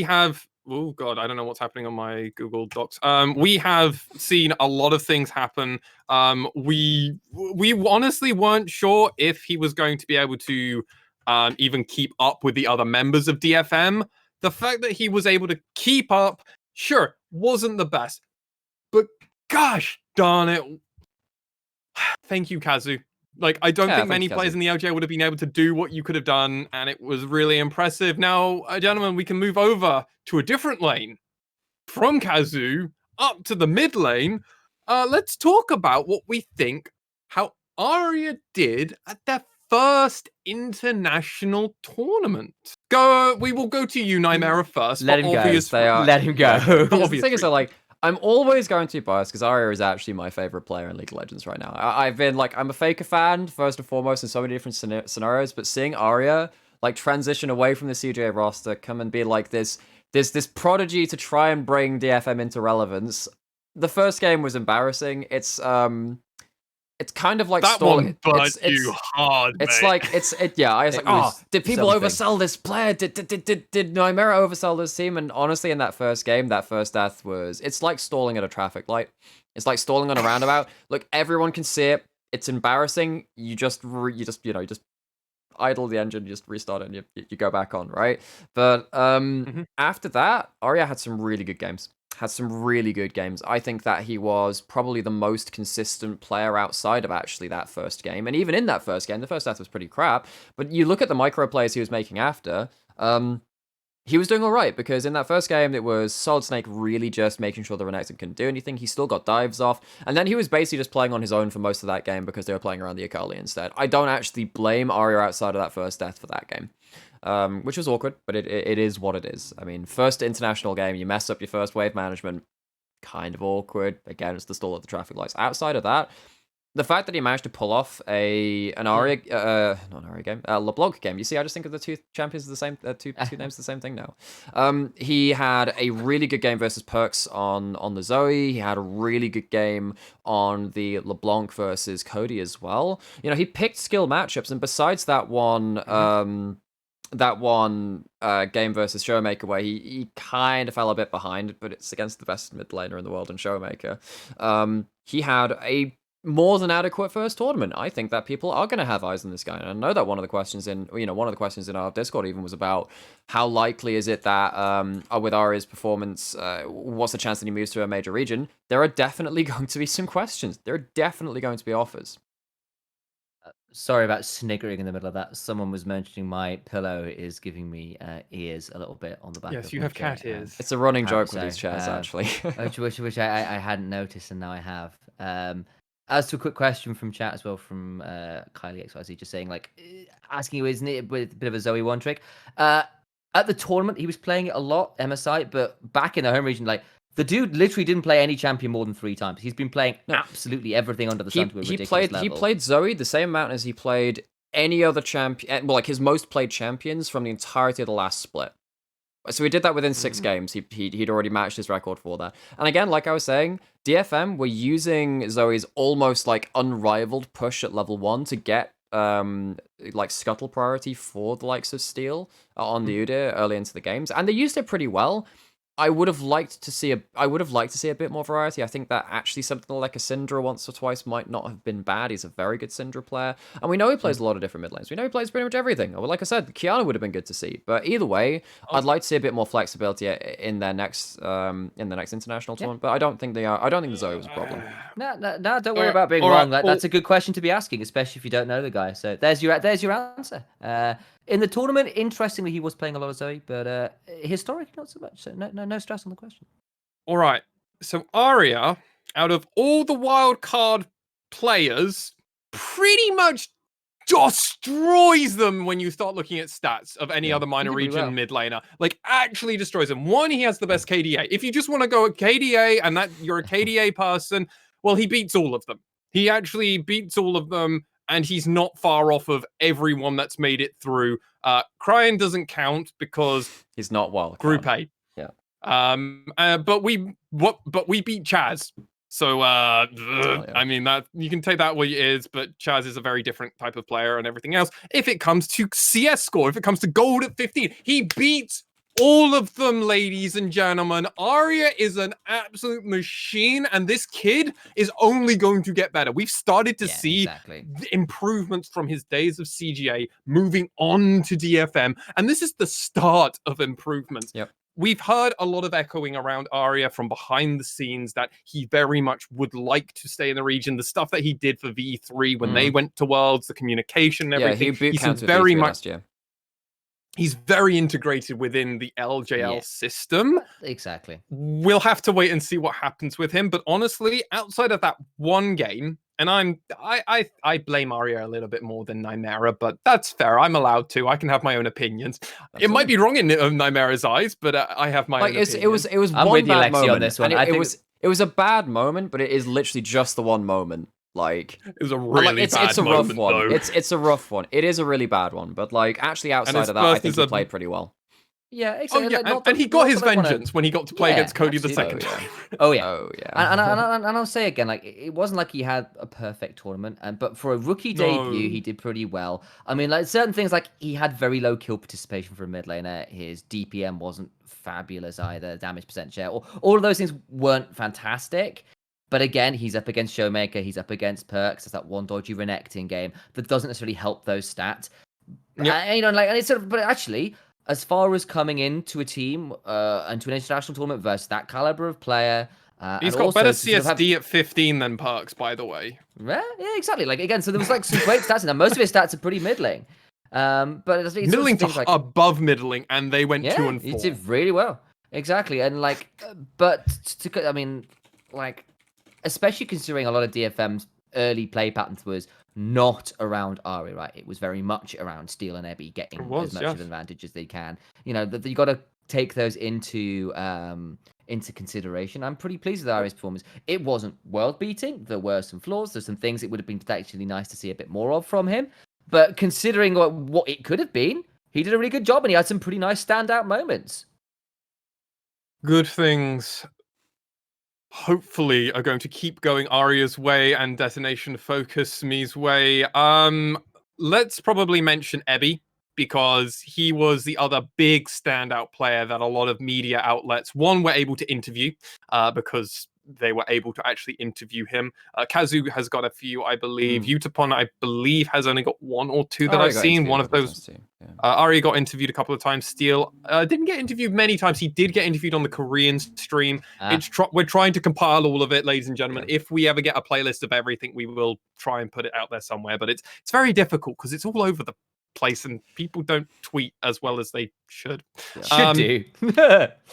have oh god, I don't know what's happening on my Google Docs. We have seen a lot of things happen. We honestly weren't sure if he was going to be able to even keep up with the other members of DFM. The fact that he was able to keep up, sure, wasn't the best, but gosh darn it, thank you, Kazu. I don't think many players in the LJ would have been able to do what you could have done, and it was really impressive. Now, gentlemen, we can move over to a different lane. From Kazu up to the mid lane, let's talk about what we think, how Arya did at their first international tournament. We will go to you, Nymaera, first. Let him go. Let him go. The thing is, I'm always going to be biased because Arya is actually my favorite player in League of Legends right now. I've been I'm a Faker fan first and foremost in so many different scenarios, but seeing Arya transition away from the CJ roster, come and be this prodigy to try and bring DFM into relevance. The first game was embarrassing. It's kind of that stalling. One burnt you hard. It's mate. I was did people oversell this player? Did Nymaera oversell this team? And honestly, in that first game, that first death it's like stalling at a traffic light. It's like stalling on a roundabout. Look, everyone can see it. It's embarrassing. You just idle the engine, you just restart it, and you go back on, right? But after that, Arya had some really good games. had some really good games. I think that he was probably the most consistent player outside of actually that first game. And even in that first game, the first death was pretty crap. But you look at the micro plays he was making after, he was doing all right, because in that first game, it was Solid Snake really just making sure the Renekton couldn't do anything. He still got dives off, and then he was basically just playing on his own for most of that game because they were playing around the Akali instead. I don't actually blame Arya outside of that first death for that game, which was awkward, but it is what it is. I mean, first international game, you mess up your first wave management, kind of awkward. Again, it's the stall at the traffic lights. Outside of that, the fact that he managed to pull off an Arya, not an Arya game, LeBlanc game. You see, I just think of the two champions the same, two names the same thing now. He had a really good game versus Perks on the Zoe. He had a really good game on the LeBlanc versus Cody as well. You know, he picked skill matchups, and besides that one, game versus Showmaker where he kind of fell a bit behind, but it's against the best mid laner in the world in Showmaker. He had a more than adequate first tournament. I think that people are going to have eyes on this guy, and I know that one of the questions in our Discord even was about how likely is it that with Arya's performance, what's the chance that he moves to a major region? There are definitely going to be some questions. There are definitely going to be offers. Sorry about sniggering in the middle of that. Someone was mentioning my pillow is giving me ears a little bit on the back. Yes, you have cat ears. It's a running joke with these chairs, actually. which I hadn't noticed, and now I have. As to a quick question from chat as well, from Kylie XYZ, just saying, like, asking you, isn't it a bit of a Zoe one trick? At the tournament, he was playing it a lot, MSI, but back in the home region, like, the dude literally didn't play any champion more than 3 times. He's been playing absolutely everything under the sun to a ridiculous level. He played Zoe the same amount as he played any other champion, well, like his most played champions from the entirety of the last split. So he did that within 6 games. He'd already matched his record for that. And again, like I was saying, DFM were using Zoe's almost like unrivaled push at level 1 to get like scuttle priority for the likes of Steel on the Udyr early into the games, and they used it pretty well. I would have liked to see a bit more variety. I think that actually something like a Syndra once or twice might not have been bad. He's a very good Syndra player. And we know he plays a lot of different mid lanes. We know he plays pretty much everything. Or like I said, Kiana would have been good to see. But either way, I'd like to see a bit more flexibility in their next international tournament. But I don't think the Zoe was a problem. No, don't worry about being wrong. That's a good question to be asking, especially if you don't know the guy. So there's your answer. In the tournament, interestingly, he was playing a lot of Zoe, but historically, not so much. So no stress on the question. All right. So Arya, out of all the wild card players, pretty much destroys them when you start looking at stats of any other minor region mid laner. Like, actually destroys them. One, he has the best KDA. If you just want to go at KDA and that you're a KDA person, well, he beats all of them. He actually beats all of them. And he's not far off of everyone that's made it through. Cryan doesn't count because he's not wild Group A. Yeah. But we beat Chaz. So I mean, that you can take that what it is, but Chaz is a very different type of player and everything else. If it comes to CS score, if it comes to gold at 15, he beats all of them, ladies and gentlemen. Arya is an absolute machine, and this kid is only going to get better. We've started to see improvements from his days of CGA moving on to DFM, and this is the start of improvements. Yep. We've heard a lot of echoing around Arya from behind the scenes that he very much would like to stay in the region. The stuff that he did for V3 when they went to Worlds, the communication and everything. He seems very much. He's very integrated within the LJL system. Exactly. We'll have to wait and see what happens with him. But honestly, outside of that one game, and I blame Arya a little bit more than Nymaera, but that's fair. I'm allowed to. I can have my own opinions. Absolutely. It might be wrong in Nymaera's eyes, but I have my own opinions. It was I'm one with you, bad Lexi, moment. on this one. It was a bad moment, but it is literally just the one moment. Like, it was a really bad it's a rough moment, one. though. It's a rough one. It is a really bad one, but like actually outside of that, I think he played pretty well. Yeah, exactly. And he got his vengeance when he got to play against Cody the second time. Oh yeah. And I'll say again, like, it wasn't like he had a perfect tournament, but for a rookie debut, he did pretty well. I mean, like, certain things, like, he had very low kill participation for a mid laner. His DPM wasn't fabulous either. Damage percent share, all of those things weren't fantastic. But again, he's up against Showmaker, he's up against Perks. There's that one dodgy Renekton game that doesn't necessarily help those stats. Yep. And it's sort of, but actually, as far as coming into a team and to an international tournament versus that caliber of player. He's and got also better to sort of have- CSD at 15 than Perks, by the way. Yeah, exactly. Like again, so there was like some great stats in there. Most of his stats are pretty middling. But it's Middling to things like, above middling, and they went 2 and 4. he did really well. Exactly, and like, but I mean, like, especially considering a lot of DFM's early play patterns was not around Ari, right? It was very much around Steel and Ebby getting as much of an advantage as they can. You know, that you got to take those into consideration. I'm pretty pleased with Ari's performance. It wasn't world beating. There were some flaws. There's some things it would have been actually nice to see a bit more of from him. But considering what it could have been, he did a really good job, and he had some pretty nice standout moments. Good things hopefully are going to keep going Arya's way and Detonation Focus me's way. Let's probably mention Ebby, because he was the other big standout player that a lot of media outlets, one, were able to interview, because they were able to actually interview him. Kazu has got a few, I believe. Utapon, I believe, has only got 1 or 2 that I've seen. One of those. Ari got interviewed a couple of times. Steel didn't get interviewed many times. He did get interviewed on the Korean stream. We're trying to compile all of it, ladies and gentlemen. If we ever get a playlist of everything, we will try and put it out there somewhere. But it's very difficult because it's all over the place and people don't tweet as well as they should. Should do.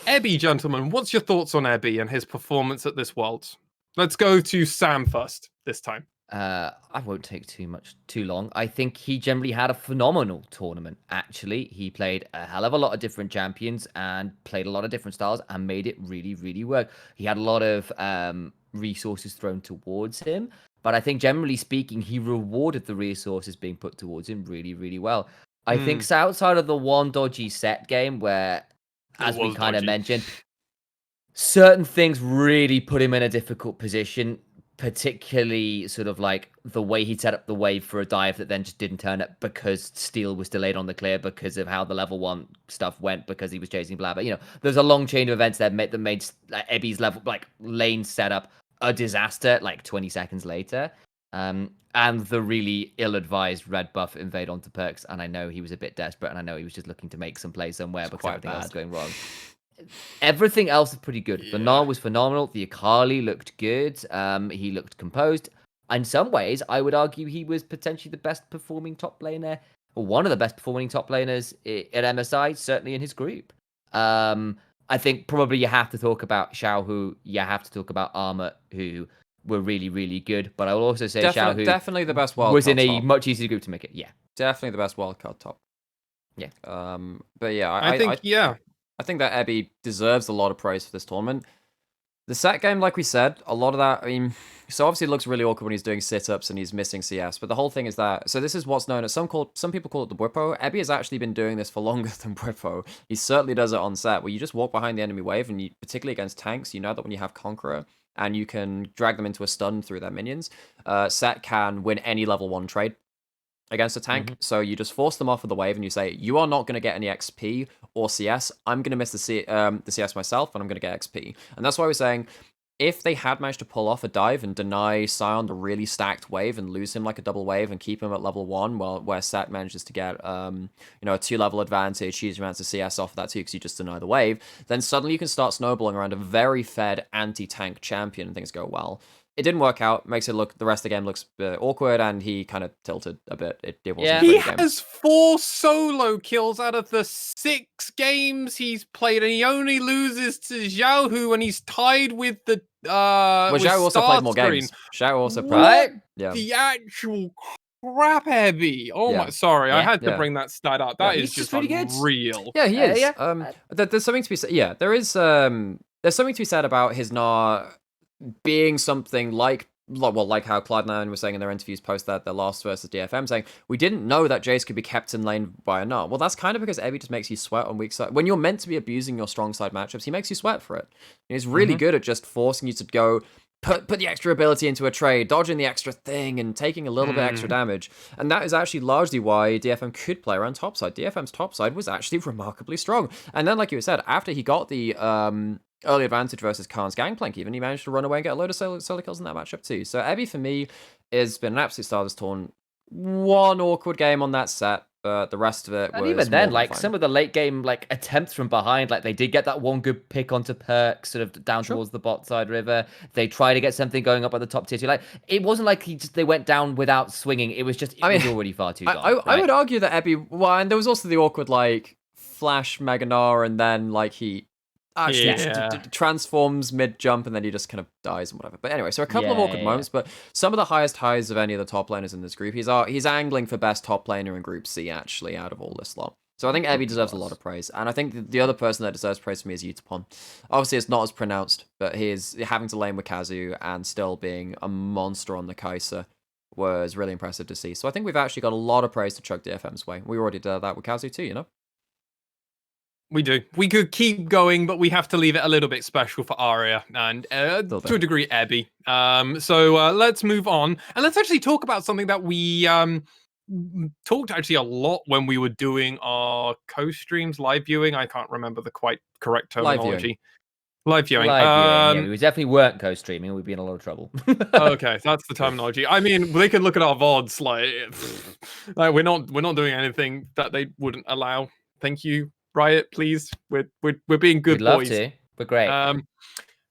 Ebby, gentlemen, what's your thoughts on Ebby and his performance at this Worlds? Let's go to Sam first this time. I won't take too long. I think he generally had a phenomenal tournament, actually. He played a hell of a lot of different champions and played a lot of different styles and made it really, really work. He had a lot of resources thrown towards him, but I think generally speaking, he rewarded the resources being put towards him really, really well. I think so outside of the one dodgy set game where, as we kind of mentioned, certain things really put him in a difficult position, particularly sort of like the way he set up the wave for a dive that then just didn't turn up because Steel was delayed on the clear because of how the level 1 stuff went because he was chasing Blabber. You know, there's a long chain of events that made Ebby's level, like, lane setup a disaster like 20 seconds later. And the really ill-advised red buff invade onto Perks, and I know he was a bit desperate, and I know he was just looking to make some play somewhere because everything else was going wrong. Everything else is pretty good. The Gnar was phenomenal. The Akali looked good. He looked composed. In some ways, I would argue he was potentially the best performing top laner, or one of the best performing top laners at MSI, certainly in his group. I think probably you have to talk about Xiaohu. You have to talk about Armor, who were really, really good. But I will also say Xiaohu definitely the best wildcard was in a top. much easier group to make it. Yeah, definitely the best wildcard top. Yeah. But yeah, I think that Ebby deserves a lot of praise for this tournament. The set game, like we said, a lot of that, I mean, so obviously it looks really awkward when he's doing sit-ups and he's missing CS, but the whole thing is that, so this is what's known as, some people call it the Whippo. Ebby has actually been doing this for longer than Whippo. He certainly does it on set, where you just walk behind the enemy wave, and you, particularly against tanks, you know that when you have Conqueror, and you can drag them into a stun through their minions, Set can win any level 1 trade against a tank. So you just force them off of the wave and you say, you are not going to get any XP or CS. I'm going to miss the CS myself, and I'm going to get XP. And that's why we're saying, if they had managed to pull off a dive and deny Sion the really stacked wave and lose him like a double wave and keep him at level 1, where Set manages to get a 2-level advantage, huge amounts of CS off of that too because you just deny the wave, then suddenly you can start snowballing around a very fed anti-tank champion and things go well. It didn't work out, makes it look, the rest of the game looks awkward, and he kind of tilted a bit. It wasn't He has 4 solo kills out of the 6 games he's played, and he only loses to Xiaohu, and he's tied with the Xiao also played more games. Xiao also played. The actual crap, Ebby. Oh my, sorry, I had to bring that stat up. That is just really unreal. Yeah, he is. There's something to be said. Yeah, there's something to be said about his Gnar being something like how Cloud9 was saying in their interviews post that their last versus DFM, saying, we didn't know that Jace could be kept in lane by a Gnar. Well, that's kind of because Ebby just makes you sweat on weak side. When you're meant to be abusing your strong side matchups, he makes you sweat for it. And he's really good at just forcing you to go put the extra ability into a trade, dodging the extra thing, and taking a little bit extra damage. And that is actually largely why DFM could play around topside. DFM's topside was actually remarkably strong. And then, like you said, after he got the early advantage versus Khan's Gangplank, even, he managed to run away and get a load of solo kills in that matchup too. So Ebby, for me, has been an absolute star this tournament. One awkward game on that set, but the rest of it was And even then, more than fine. some of the late game attempts from behind, they did get that one good pick onto Perk, sort of down towards the bot side river. They tried to get something going up at the top tier 2. It wasn't like they went down without swinging. It was just it was already far too gone. I would argue that Ebby, and there was also the awkward flash Meganar, and then he actually transforms mid jump, and then he just kind of dies and whatever. But anyway, so a couple of awkward moments, but some of the highest highs of any of the top laners in this group. He's angling for best top laner in Group C actually out of all this lot. So I think Ebby deserves a lot of praise, and I think the other person that deserves praise for me is Initia1ise. Obviously, it's not as pronounced, but he's having to lane with Kazu and still being a monster on the Kai'Sa was really impressive to see. So I think we've actually got a lot of praise to chuck DFM's way. We already did that with Kazu too, We do. We could keep going, but we have to leave it a little bit special for Arya and, to a degree, Ebby. So let's move on. And let's actually talk about something that we talked actually a lot when we were doing our co-streams, live viewing. I can't remember the quite correct terminology. Live viewing. Yeah, we definitely weren't co-streaming. We'd be in a lot of trouble. Okay, that's the terminology. I mean, they can look at our VODs. We're not doing anything that they wouldn't allow. Thank you, Riot, please. We're being good We'd love boys. to. We're great.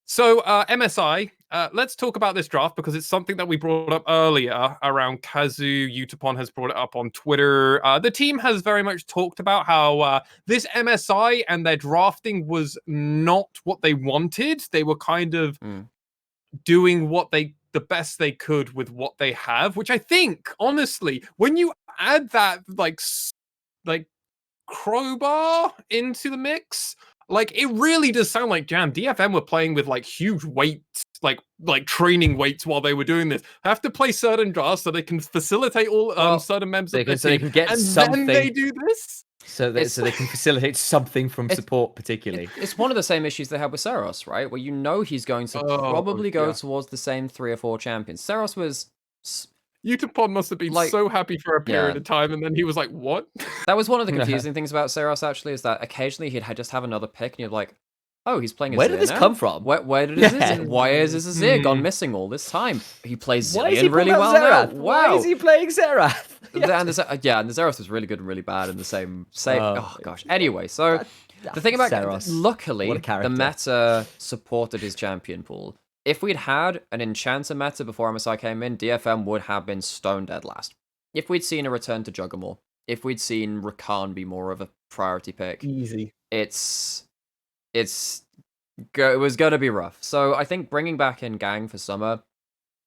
So MSI, let's talk about this draft because it's something that we brought up earlier around Kazu. Initia1ise has brought it up on Twitter. The team has very much talked about how this MSI and their drafting was not what they wanted. They were kind of doing the best they could with what they have, which I think, honestly, when you add that like crowbar into the mix, it really does sound like Jam. DFM were playing with huge weights, like training weights while they were doing this. Have to play certain drafts so they can facilitate all certain members of the team, so they can get and something. then they do this. So they can facilitate something from support, particularly. It's one of the same issues they had with Seros, right? Where he's going to probably go towards the same 3 or 4 champions. Seros was... Initia1ise must have been so happy for a period of time, and then he was like, what? That was one of the confusing things about Seros, actually, is that occasionally he'd just have another pick, and you're like, oh, he's playing a Where did this come from? Where did his Why is his Azir gone missing all this time? He plays Zillion really well Xerath? now. Wow. Why is he playing Xerath? And the Zeros was really good and really bad in the same. Oh gosh. Anyway, so the thing about Zeros, luckily, what a character. the meta supported his champion pool. If we'd had an Enchanter meta before MSI came in, DFM would have been stone dead last. If we'd seen a return to Jugger more, if we'd seen Rakan be more of a priority pick, easy. It was going to be rough. So I think bringing back in Gang for summer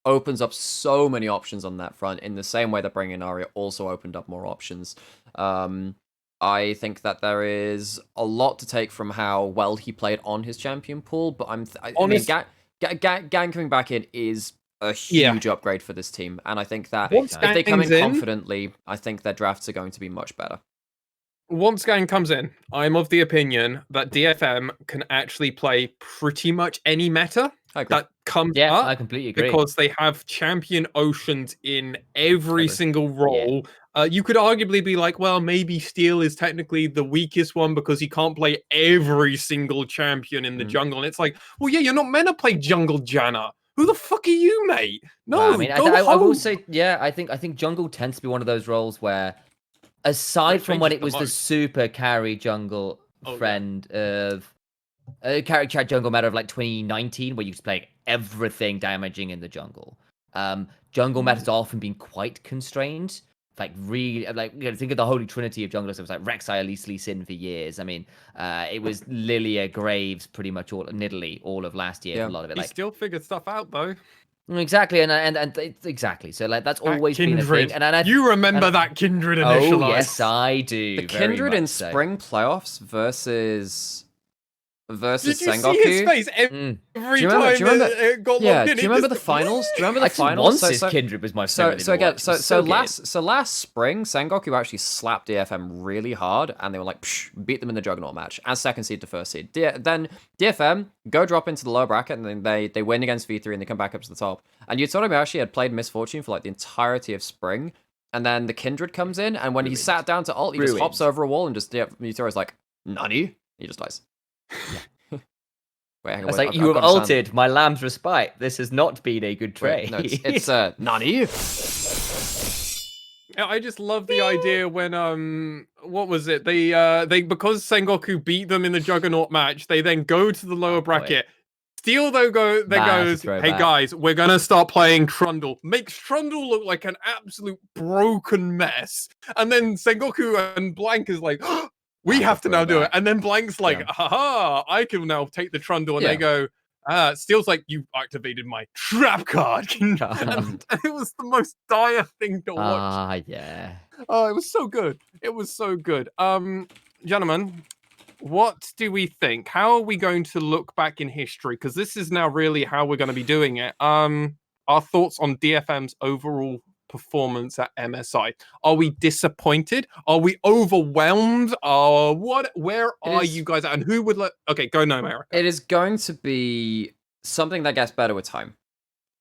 opens up so many options on that front, in the same way that bringing in Arya also opened up more options. I think that there is a lot to take from how well he played on his champion pool, but Gang coming back in is a huge upgrade for this team, and I think that if they come in confidently, I think their drafts are going to be much better. Once Gang comes in, I'm of the opinion that DFM can actually play pretty much any meta that comes up. I completely agree. Because they have champion oceans in every single role. You could arguably be like, well, maybe Steel is technically the weakest one because he can't play every single champion in the jungle. And it's like, well, yeah, you're not meant to play jungle Janna. Who the fuck are you, mate? No, I will say, I think jungle tends to be one of those roles where, aside from when it was the super carry jungle friend of carry chat jungle meta of 2019, where you was playing everything damaging in the jungle. Jungle meta's often been quite constrained. Really, think of the holy trinity of junglers. It was Rek'Sai, Elise, Lee Sin for years. I mean, it was Lilia, Graves, pretty much Nidalee, all of last year. A lot of it. He still figured stuff out though. Exactly, and exactly. So that's always been a thing. And you remember that Kindred initial? Oh yes, I do. The Kindred in spring playoffs versus Did you Sengoku. See his face every time it got locked in? Do you remember the finals? Do you remember the finals? Once Kindred was my favorite. Last spring, Sengoku actually slapped DFM really hard, and they were beat them in the Juggernaut match as second seed to first seed. Then DFM go drop into the lower bracket, and then they win against V3, and they come back up to the top. And Yutomi actually had played Miss Fortune for the entirety of spring, and then the Kindred comes in, and when he sat down to ult, he just hops over a wall and just Yutori's like, "Nani?" He just dies. Yeah. Wait, hang on, it's you have ulted my lamb's respite. This has not been a good trade. It's Nani. I just love the idea when what was it? They because Sengoku beat them in the Juggernaut match, they then go to the lower bracket. Steel then goes, hey guys, we're gonna start playing Trundle. Makes Trundle look like an absolute broken mess. And then Sengoku and Blank is like, oh, we have to now do it. And then Blank's like, haha, I can now take the Trundle. And they go, Steel's like, you activated my trap card. and it was the most dire thing to watch. Yeah. Oh, it was so good. It was so good. Gentlemen, what do we think? How are we going to look back in history? Because this is now really how we're going to be doing it. Our thoughts on DFM's overall performance at MSI. Are we disappointed? Are we overwhelmed? Where are you guys at? And who would let... Okay, go Nymaera. It is going to be something that gets better with time.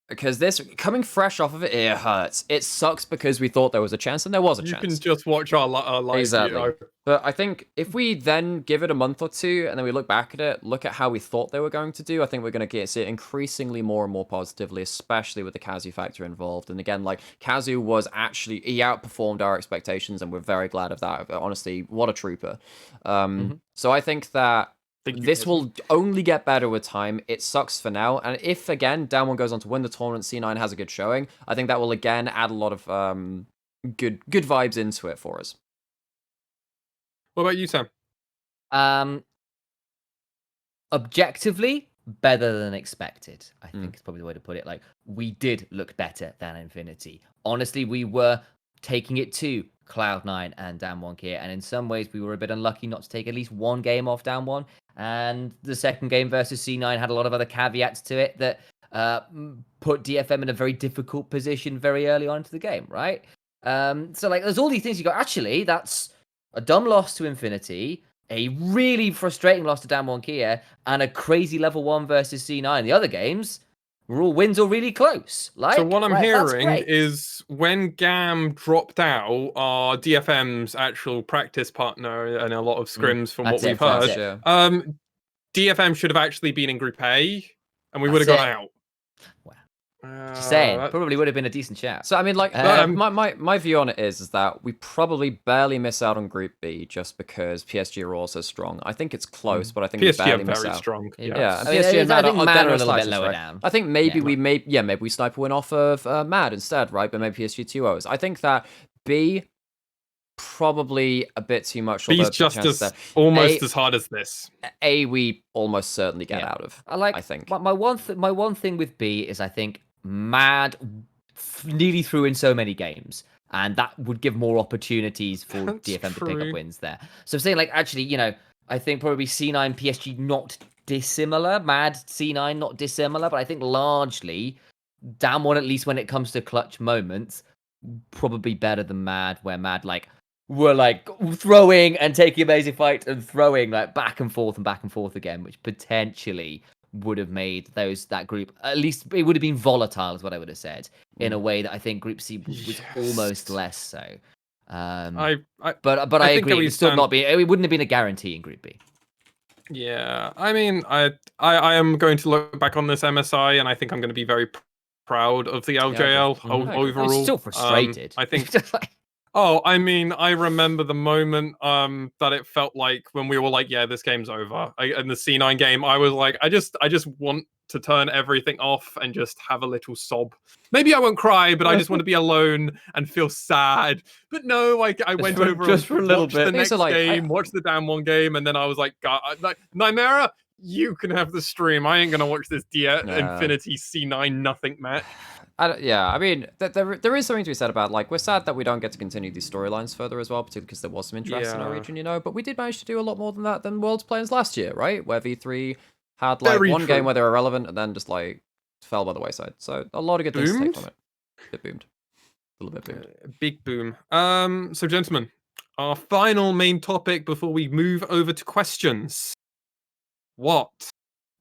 Because this, coming fresh off of it, it hurts. It sucks because we thought there was a chance, and there was a chance. You can just watch our live Exactly. But I think if we then give it a month or two, and then we look back at it, look at how we thought they were going to do, I think we're going to see it increasingly more and more positively, especially with the Kazu factor involved. And again, like, Kazu was actually, he outperformed our expectations, and we're very glad of that. Honestly, what a trooper. So I think that this will only get better with time. It sucks for now. And if, again, Damwon goes on to win the tournament, C9 has a good showing, I think that will, again, add a lot of good vibes into it for us. What about you, Sam? Objectively, better than expected, I think is probably the way to put it. Like, we did look better than Infinity. Honestly, we were taking it to Cloud9 and Damwon Kia, and in some ways we were a bit unlucky not to take at least one game off Damwon, and the second game versus C9 had a lot of other caveats to it that put DFM in a very difficult position very early on into the game, right? So like there's all these things you go, actually that's a dumb loss to Infinity, a really frustrating loss to Damwon Kia, and a crazy level 1 versus C9. The other games were all wins or really close. Like, so what I'm hearing is when Gam dropped out, our DFM's actual practice partner and a lot of scrims from what we've heard, DFM should have actually been in Group A, and we would have gone out. Wow. Just saying, probably would have been a decent chat. So I mean, like, my view on it is that we probably barely miss out on Group B just because PSG are also strong. I think it's close, but I think PSG we barely are miss very out. strong. Yeah, and I mean, PSG and Mad I think are Mad are a a little bit lower down. I think maybe maybe we snipe a win off of Mad instead, right? But maybe PSG 2-0s. I think that B probably a bit too much. B's just almost as hard as this. A we almost certainly get out of. I think my one thing with B is I think Mad nearly threw in so many games, and that would give more opportunities for DFM to pick up wins there. So I'm saying, like, actually, you know, I think probably C9 PSG not dissimilar, Mad C9 not dissimilar, but I think largely Damwon, at least when it comes to clutch moments, probably better than Mad, where Mad were throwing and taking amazing fight and throwing back and forth again, which potentially would have made that group, at least it would have been volatile, is what I would have said, in a way that I think Group C was almost less so. But I agree, it wouldn't have been a guarantee in Group B. Yeah, I mean, I am going to look back on this MSI, and I think I'm going to be very proud of the LJL overall. I'm still frustrated. I think. Oh, I mean, I remember the moment that it felt like when we were like, yeah, this game's over. In the C9 game, I was like, I just want to turn everything off and just have a little sob. Maybe I won't cry, but I just want to be alone and feel sad. But no, I went over just for a little bit. The next game, watched the Damwon game, and then I was like, God, Nymaera, you can have the stream. I ain't gonna watch this Infinity C9 nothing match. I mean, there is something to be said about, like, we're sad that we don't get to continue these storylines further as well, particularly because there was some interest in our region, you know, but we did manage to do a lot more than that than Worlds Plans last year, right? Where V3 had, one game where they were relevant and then just, fell by the wayside. So, a lot of good things to take from it. It boomed. A little bit boomed. Big boom. So, gentlemen, our final main topic before we move over to questions. What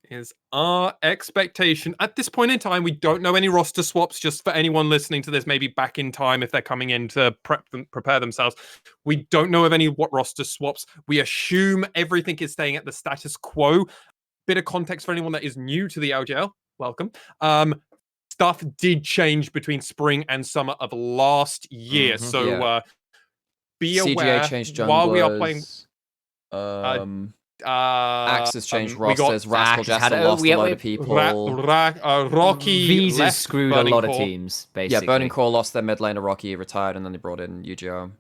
is our expectation at this point in time? We don't know any roster swaps, just for anyone listening to this, maybe back in time if they're coming in to prepare themselves. We don't know of any roster swaps. We assume everything is staying at the status quo. Bit of context for anyone that is new to the LJL. Welcome. stuff did change between spring and summer of last year. Mhm, So yeah. be CGA aware changed while we are playing. junglers. Axis changed We got rosters. Rascal Axis Jester had- lost we- a load we- of people. Rocky Visas left screwed Burning a lot of Core. teams, Yeah, basically. Burning Core lost their mid laner. Rocky retired, and then they brought in UGO.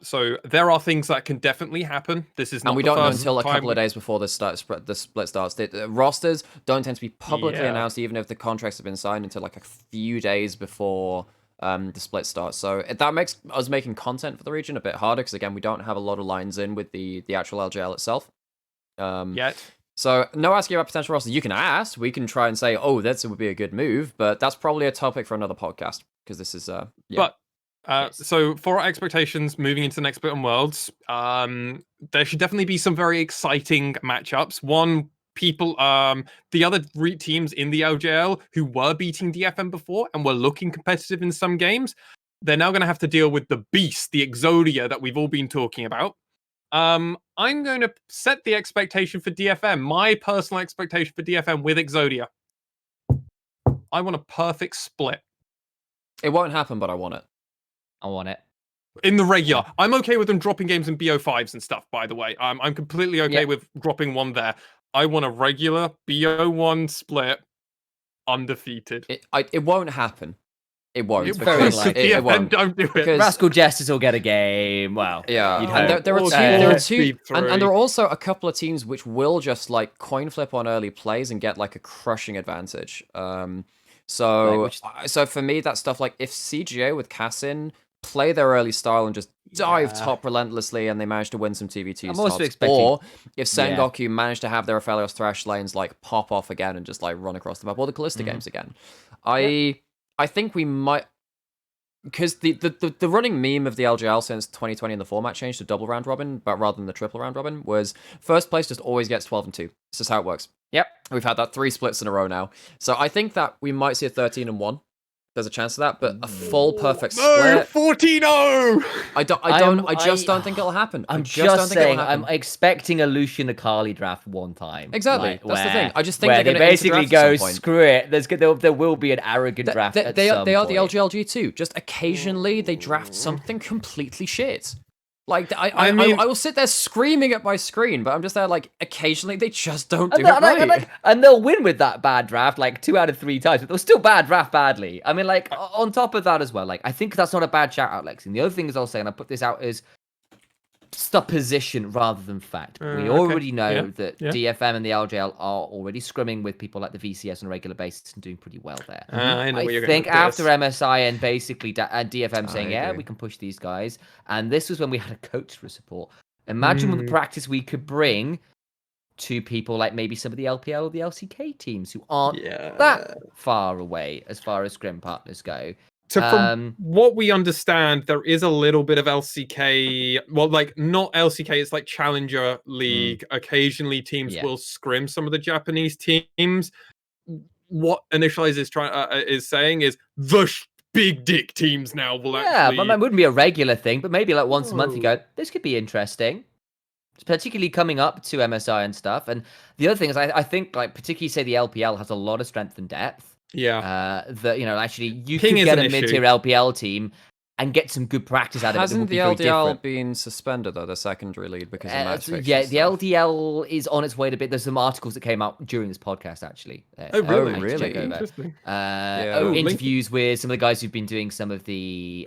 So there are things that can definitely happen. This is not And we the don't know first until a time couple of days before the split starts. Rosters don't tend to be publicly Yeah. announced, even if the contracts have been signed, until like a few days before the split starts. So that makes us making content for the region a bit harder, because again, we don't have a lot of lines in with the actual LJL itself. yet. So no asking about potential roster. You can ask. We can try and say, oh, that would be a good move, but that's probably a topic for another podcast, because this is But so for our expectations moving into the next bit on Worlds, there should definitely be some very exciting matchups. The other teams in the LJL who were beating DFM before and were looking competitive in some games, they're now going to have to deal with the beast, the Exodia that we've all been talking about. I'm going to set the expectation for DFM, my personal expectation for DFM with Exodia. I want a perfect split. It won't happen, but I want it. I want it. In the regular. I'm okay with them dropping games in BO5s and stuff, by the way. I'm completely okay with dropping one there. I want a regular BO1 split, undefeated. It won't happen. It won't. It because won't. it won't. Don't do it. Because- Rascal Jesters will get a game. Well, Yeah, you'd and hope. there are Or two, there are speed two, and three. there are also a couple of teams which will just like coin flip on early plays and get like a crushing advantage. So for me, that stuff like if CGA with Cassin play their early style and just dive top relentlessly, and they manage to win some TV2s, I'm also tops, expecting- or if Sengoku manage to have their Aphelios Thresh lanes like pop off again and just like run across the map, or the Callista games again, I think we might. Because the running meme of the LJL since 2020 and the format changed to double round robin, but rather than the triple round robin, was first place just always gets 12 and 2. It's just how it works. Yep. We've had that 3 splits in a row now. So I think that we might see a 13 and 1. There's a chance of that, but a full perfect No, split. 14-0! I just don't think it'll happen. I'm don't just think it'll saying, happen. I'm expecting a Lucian Akali draft one time. Exactly, Like, that's the where- thing. I just think where they're they gonna basically interdraft at go, some point. screw it. There will be an arrogant draft. At They some are the point. LJLG too. Just occasionally they draft something completely shit. Like I mean- I will sit there screaming at my screen, but I'm just there like occasionally they just don't do And, it right. and they'll win with that bad draft like 2 out of 3 times, but they'll still bad draft badly. I mean, like on top of that as well, like I think that's not a bad shout out, Lex. And the other thing is I'll say, and I put this out as supposition rather than fact. We already know that DFM and the LJL are already scrimming with people like the VCS on a regular basis and doing pretty well there. I know where you're think going with after this. MSI and basically DFM saying, agree. we can push these guys. And this was when we had a coach for support. Imagine the practice we could bring to people like maybe some of the LPL or the LCK teams who aren't that far away as far as scrim partners go. So from what we understand, there is a little bit of LCK. Well, like not LCK, it's like Challenger League. Occasionally, teams will scrim some of the Japanese teams. What Initia1ise is saying is the big dick teams now will actually. But that wouldn't be a regular thing. But maybe like once a month, you go, this could be interesting. Particularly coming up to MSI and stuff. And the other thing is, I think like particularly say the LPL has a lot of strength and depth. Yeah. That actually you Ping could is get an a mid-tier issue. LPL team and get some good practice out of it. Hasn't the that would be very LDL different. been suspended though, the secondary lead, because of match fixing Yeah, stuff? the LDL is on its way to bit. There's some articles that came out during this podcast actually. Oh, really? I need to check over. Interesting. Interviews with some of the guys who've been doing some of the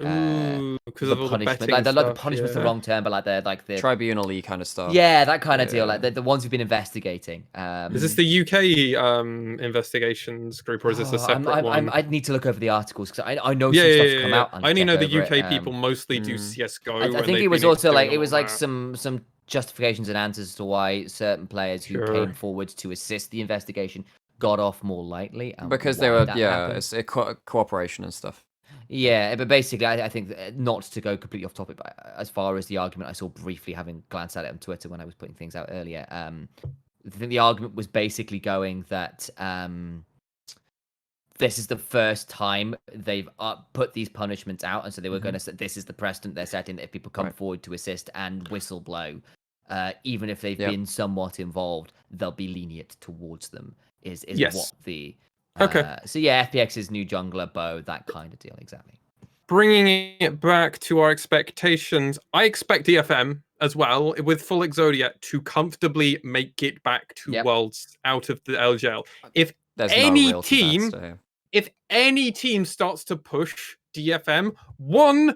Because the of all the punishment. betting Like the stuff, punishment's the wrong term, but like the Tribunal-y kind of stuff. yeah, that kind of deal. Like the ones who've been investigating. Is this the UK investigations group, or is this a separate one? I need to look over the articles because I know Yeah, some yeah, stuff's yeah, come yeah. out. I only know the check over UK it. people mostly do CS:GO. I and think they've it was been also like doing it was all like that. some justifications and answers as to why certain players who came forward to assist the investigation got off more lightly. And Because why they were, that yeah, happened. it's a cooperation and stuff. Yeah, but basically, I think not to go completely off topic, but as far as the argument I saw briefly, having glanced at it on Twitter when I was putting things out earlier, I think the argument was basically going that this is the first time they've put these punishments out, and so they were going to say this is the precedent they're setting that if people come forward to assist and whistle blow, even if they've been somewhat involved, they'll be lenient towards them. Is what the Okay. So yeah, FPX's new jungler, Bo, that kind of deal, exactly. Bringing it back to our expectations, I expect DFM as well, with full Exodia, to comfortably make it back to Worlds out of the LJL. If There's any no real team, if any team starts to push DFM, one,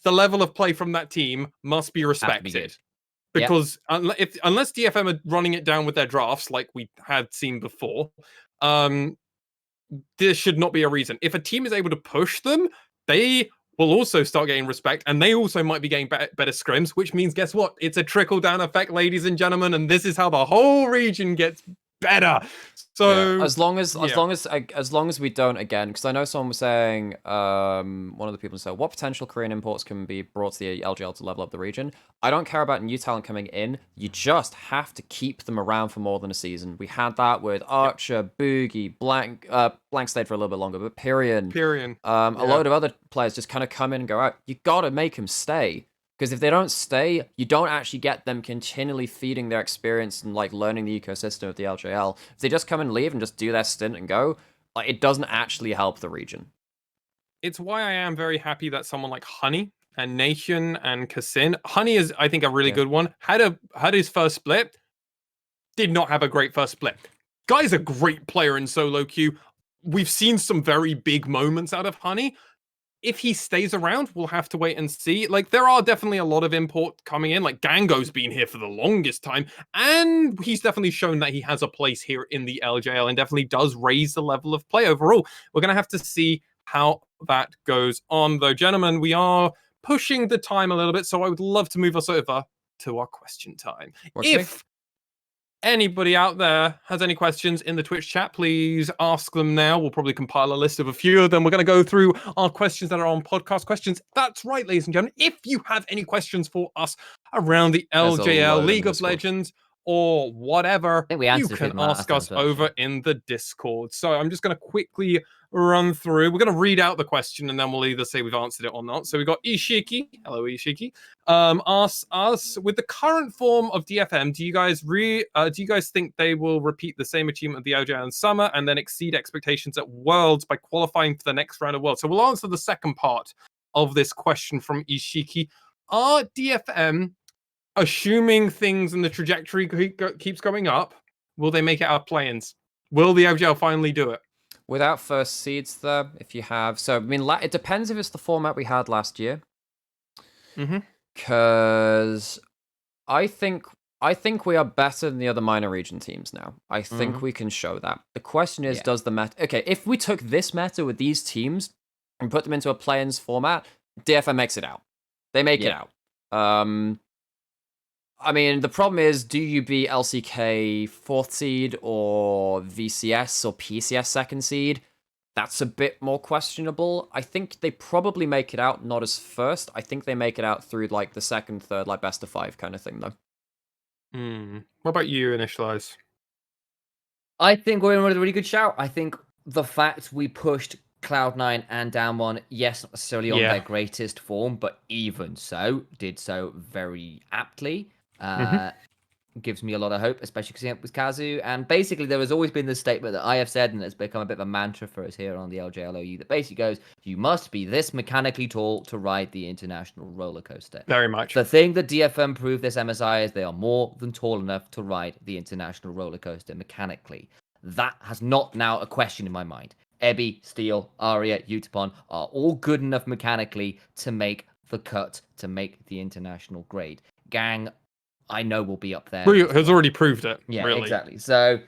the level of play from that team must be respected. Because unless DFM are running it down with their drafts, like we had seen before, there should not be a reason. If a team is able to push them, they will also start getting respect, and they also might be getting better scrims, which means, guess what? It's a trickle-down effect, ladies and gentlemen, and this is how the whole region gets better. So as long as we don't, again, because I know someone was saying, one of the people said, what potential Korean imports can be brought to the LJL to level up the region? I don't care about new talent coming in. You just have to keep them around for more than a season. We had that with Archer, Boogie, Blank stayed for a little bit longer, but Pyrion. A load of other players just kind of come in and go out. You got to make them stay. Because if they don't stay, you don't actually get them continually feeding their experience and like learning the ecosystem of the LJL. If they just come and leave and just do their stint and go, like, it doesn't actually help the region. It's why I am very happy that someone like Honey and Nation and Kassin. Honey is, I think, a really good one. Had his first split. Did not have a great first split. Guy's a great player in solo queue. We've seen some very big moments out of Honey. If he stays around, we'll have to wait and see. Like, there are definitely a lot of import coming in. Like, Gango's been here for the longest time, and he's definitely shown that he has a place here in the LJL and definitely does raise the level of play overall. We're going to have to see how that goes on, though. Gentlemen, we are pushing the time a little bit, so I would love to move us over to our question time. If anybody out there has any questions in the Twitch chat, please ask them now. We'll probably compile a list of a few of them. We're going to go through our questions that are on podcast questions. That's right, ladies and gentlemen. If you have any questions for us around the LJL, League of Legends, or whatever, you can ask us over in the Discord. So I'm just going to quickly run through. We're going to read out the question, and then we'll either say we've answered it or not. So we've got Ishiki. Hello, Ishiki. Asks us, with the current form of DFM, do you guys think they will repeat the same achievement of the LJL in summer and then exceed expectations at Worlds by qualifying for the next round of Worlds? So we'll answer the second part of this question from Ishiki. Are DFM, assuming things in the trajectory keeps going up, will they make it out of play-ins? Will the LJL finally do it? Without first seeds, though, if you have... So, I mean, it depends if it's the format we had last year. Because I think we are better than the other minor region teams now. I think we can show that. The question is, does the meta... Okay, if we took this meta with these teams and put them into a play-ins format, DFM makes it out. They make it out. I mean, the problem is, do you beat LCK 4th seed or VCS or PCS 2nd seed? That's a bit more questionable. I think they probably make it out, not as first. I think they make it out through, like, the 2nd, 3rd, like, best of 5 kind of thing, though. What about you, Initialize? I think we're in with a really good shout. I think the fact we pushed Cloud9 and Damwon, yes, not necessarily on their greatest form, but even so, did so very aptly. Gives me a lot of hope, especially because it was Kazu. And basically, there has always been this statement that I have said, and it's become a bit of a mantra for us here on the LJLOU, that basically goes, you must be this mechanically tall to ride the international roller coaster. Very much. The thing that DFM proved this MSI is they are more than tall enough to ride the international roller coaster mechanically. That has not now a question in my mind. Ebby, Steel, Aria, Utapon are all good enough mechanically to make the cut, to make the international grade. Gang, I know will be up there. Has already proved it. Yeah, really. Exactly. So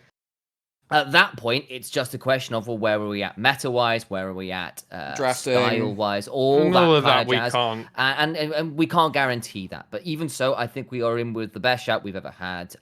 at that point, it's just a question of, well, where are we at meta-wise? Where are we at drafting, style-wise? All that we can't. And we can't guarantee that. But even so, I think we are in with the best shot we've ever had.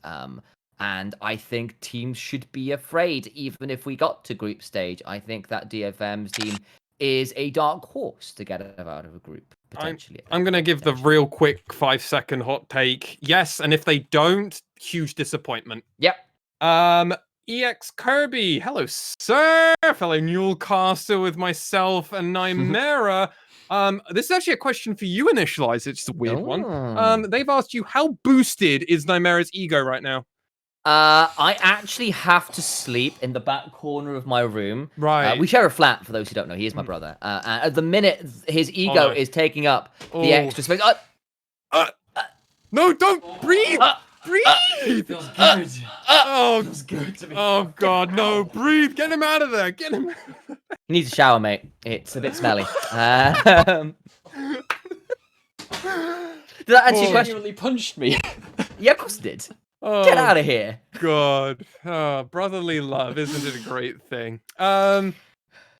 And I think teams should be afraid, even if we got to group stage. I think that DFM's team is a dark horse to get out of a group. I'm going to give the real quick 5-second hot take. Yes, and if they don't, huge disappointment. Yep. EX Kirby, hello, sir, fellow Newcaster with myself and Nymaera. This is actually a question for you, Initialize. It's a weird one. They've asked you, how boosted is Nymaera's ego right now? I actually have to sleep in the back corner of my room. Right. We share a flat, for those who don't know. He is my brother. And at the minute, his ego no. is taking up the Oh. extra space. No, don't breathe! Breathe! Feels good. Oh, Feels good to me. oh God, no! Breathe! Get him out of there! Get him! He needs a shower, mate. It's a bit smelly. Did that answer your question? Genuinely punched me. Yeah, of course it did. Oh, Get out of here. God. Oh, brotherly love, isn't it a great thing?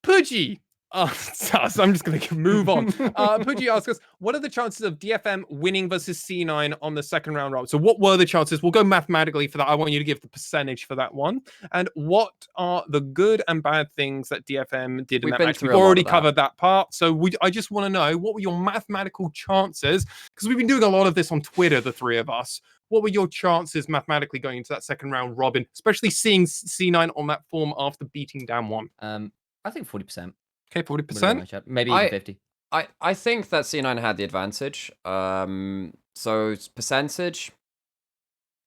Pudgy. Oh, so I'm just going to move on. Pudgy asks us, what are the chances of DFM winning versus C9 on the second round round? So what were the chances? We'll go mathematically for that. I want you to give the percentage for that one. And what are the good and bad things that DFM did in that match? We've already covered that part. So I just want to know, what were your mathematical chances? Because we've been doing a lot of this on Twitter, the three of us. What were your chances mathematically going into that second round robin, especially seeing C9 on that form after beating Damwon? I think 40%. Okay, 40%. Maybe even 50. I think that C9 had the advantage. So percentage,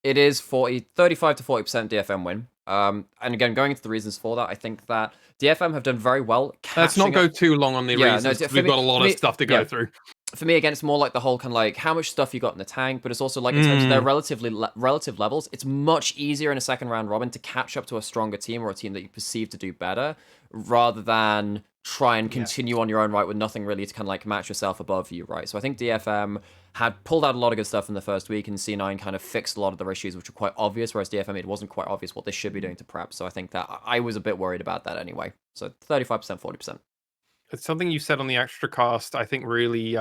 it is 35 to 40% DFM win. And again, going into the reasons for that, I think that DFM have done very well. Let's not go too long on the reasons. We've got a lot of stuff to go through. For me, again, it's more like the whole kind of like how much stuff you got in the tank, but it's also like in terms of their relative levels, it's much easier in a second round robin to catch up to a stronger team or a team that you perceive to do better, rather than try and continue on your own right with nothing really to kind of like match yourself above you, right? So I think DFM had pulled out a lot of good stuff in the first week, and C9 kind of fixed a lot of their issues, which were quite obvious, whereas DFM, it wasn't quite obvious what they should be doing to prep. So I think that I was a bit worried about that anyway. So 35%, 40%. It's something you said on the extra cast, I think really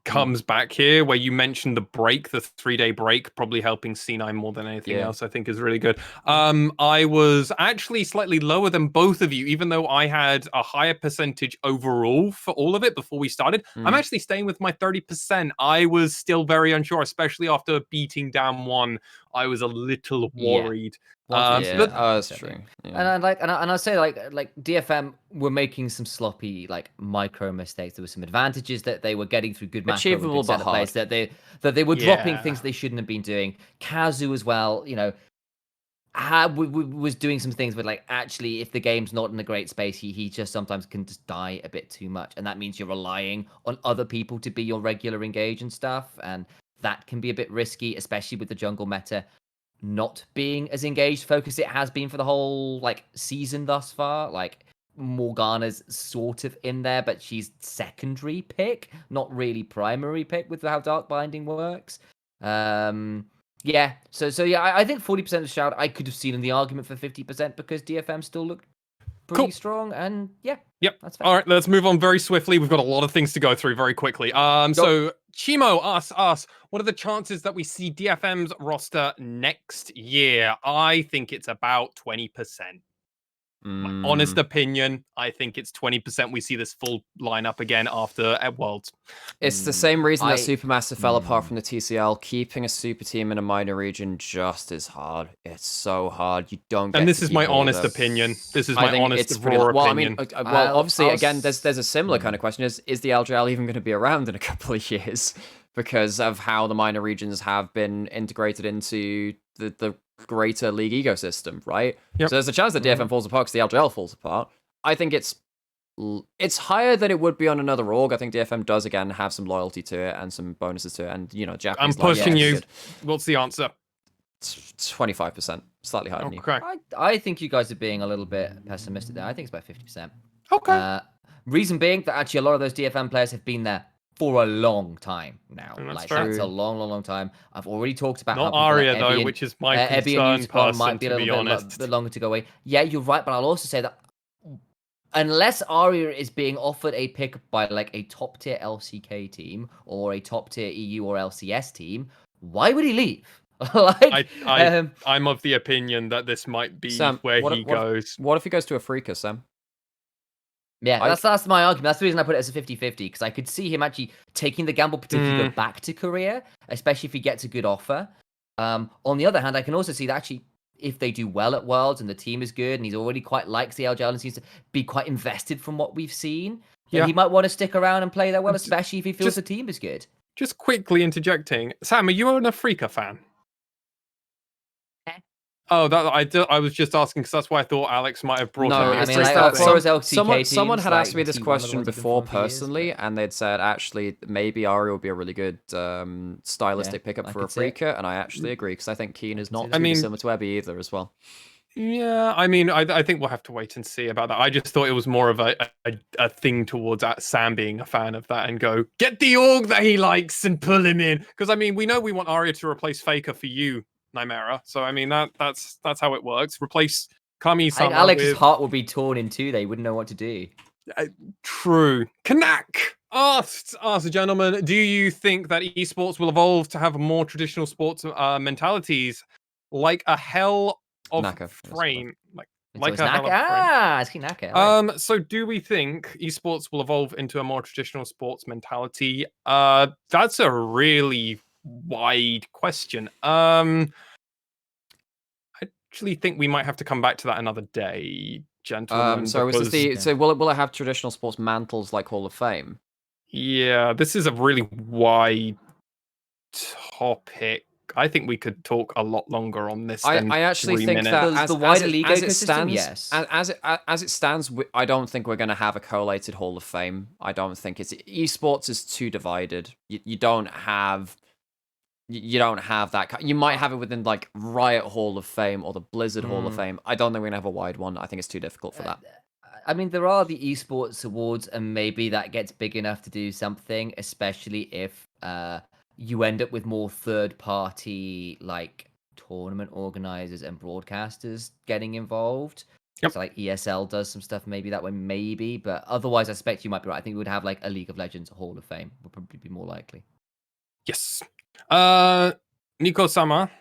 comes back here, where you mentioned the break, the 3-day break, probably helping C9 more than anything else, I think is really good. I was actually slightly lower than both of you, even though I had a higher percentage overall for all of it before we started. I'm actually staying with my 30%. I was still very unsure, especially after beating down one. I was a little worried. That's true. Yeah. And I say like DFM were making some sloppy like micro mistakes. There were some advantages that they were getting through good macro, achievable but hard. that they were dropping things they shouldn't have been doing. Kazu as well, you know, was doing some things, but like actually, if the game's not in a great space, he just sometimes can just die a bit too much, and that means you're relying on other people to be your regular engage and stuff, and that can be a bit risky, especially with the jungle meta not being as engaged focused it has been for the whole like season thus far. Like Morgana's sort of in there, but she's secondary pick, not really primary pick with how Dark Binding works. Yeah, so I think 40% of shout I could have seen in the argument for 50% because DFM still looked pretty strong, and yep, that's fair. All right, let's move on very swiftly. We've got a lot of things to go through very quickly. So Chimo asks, what are the chances that we see DFM's roster next year? I think it's about 20%. My honest opinion, I think it's 20% we see this full lineup again after at Worlds. It's the same reason that Supermassive fell apart from the TCL. Keeping a super team in a minor region just is hard. It's so hard. You don't get. And this is my honest opinion. This is my honest raw opinion. Well, obviously, again, there's a similar kind of question: is the LJL even going to be around in a couple of years because of how the minor regions have been integrated into the greater league ecosystem, right? So there's a chance that DFM falls apart because the LJL falls apart. I think it's higher than it would be on another org. I think DFM does again have some loyalty to it and some bonuses to it, and you know, Japanese. I'm pushing you. What's the answer? 25%, slightly higher than you. I think you guys are being a little bit pessimistic there. I think it's about 50%. Okay. Reason being that actually a lot of those DFM players have been there for a long time now. That's That's a long time. I've already talked about not how Aria though, which is my concern person, might be a to be little honest. bit longer to go away. Yeah, you're right, but I'll also say that unless Aria is being offered a pick by like a top tier LCK team or a top tier EU or LCS team, why would he leave? I'm of the opinion that this might be Sam, where he goes. What if he goes to Afrika, Sam? Yeah, that's my argument. That's the reason I put it as a 50-50, because I could see him actually taking the gamble, particularly go back to Korea, especially if he gets a good offer. On the other hand, I can also see that actually if they do well at Worlds and the team is good and he's already quite likes the LJL and seems to be quite invested from what we've seen, then he might want to stick around and play that well, especially if he feels the team is good. Just quickly interjecting, Sam, are you an Afrika fan? Oh, I was just asking because that's why I thought Alex might have brought No, up. I it's mean, just like, that as far as LCK someone teams, had like, asked me this T1 are the question ones who've been before formed for years, personally, but- and they'd said actually maybe Aria would be a really good stylistic Yeah, pickup I for a could see it. freaker, and I actually agree because I think Keen is not I too mean- dissimilar to Ebby either as well. Yeah, I mean, I think we'll have to wait and see about that. I just thought it was more of a thing towards Sam being a fan of that and go, get the org that he likes and pull him in. Because, I mean, we know we want Arya to replace Faker for you, Nymaera. So, I mean, that's how it works. Replace I think Kami-sama Alex's with... heart would be torn in two. They wouldn't know what to do. True. Kanak asked us, gentlemen, do you think that esports will evolve to have more traditional sports mentalities like a hell of Naka, frame? So it's a hell Naka. of frame. It's King Naka. I like it. So do we think esports will evolve into a more traditional sports mentality? That's a really wide question. I actually think we might have to come back to that another day, gentlemen. So is this because- so will it have traditional sports mantles like Hall of Fame? Yeah, this is a really wide topic. I think we could talk a lot longer on this. I than actually 3 think minutes. that Does as, the wider as, it, league as it ecosystem, stands, yes. as it stands, I don't think we're going to have a collated Hall of Fame. I don't think esports is too divided. You don't have that. You might have it within like Riot Hall of Fame or the Blizzard Hall of Fame. I don't think we're gonna have a wide one. I think it's too difficult for that. I mean, there are the esports awards, and maybe that gets big enough to do something, especially if you end up with more third-party like tournament organizers and broadcasters getting involved. Yep. So like ESL does some stuff maybe that way, maybe, but otherwise, I expect you might be right. I think we would have like a League of Legends Hall of Fame would probably be more likely. Yes. Nico-sama.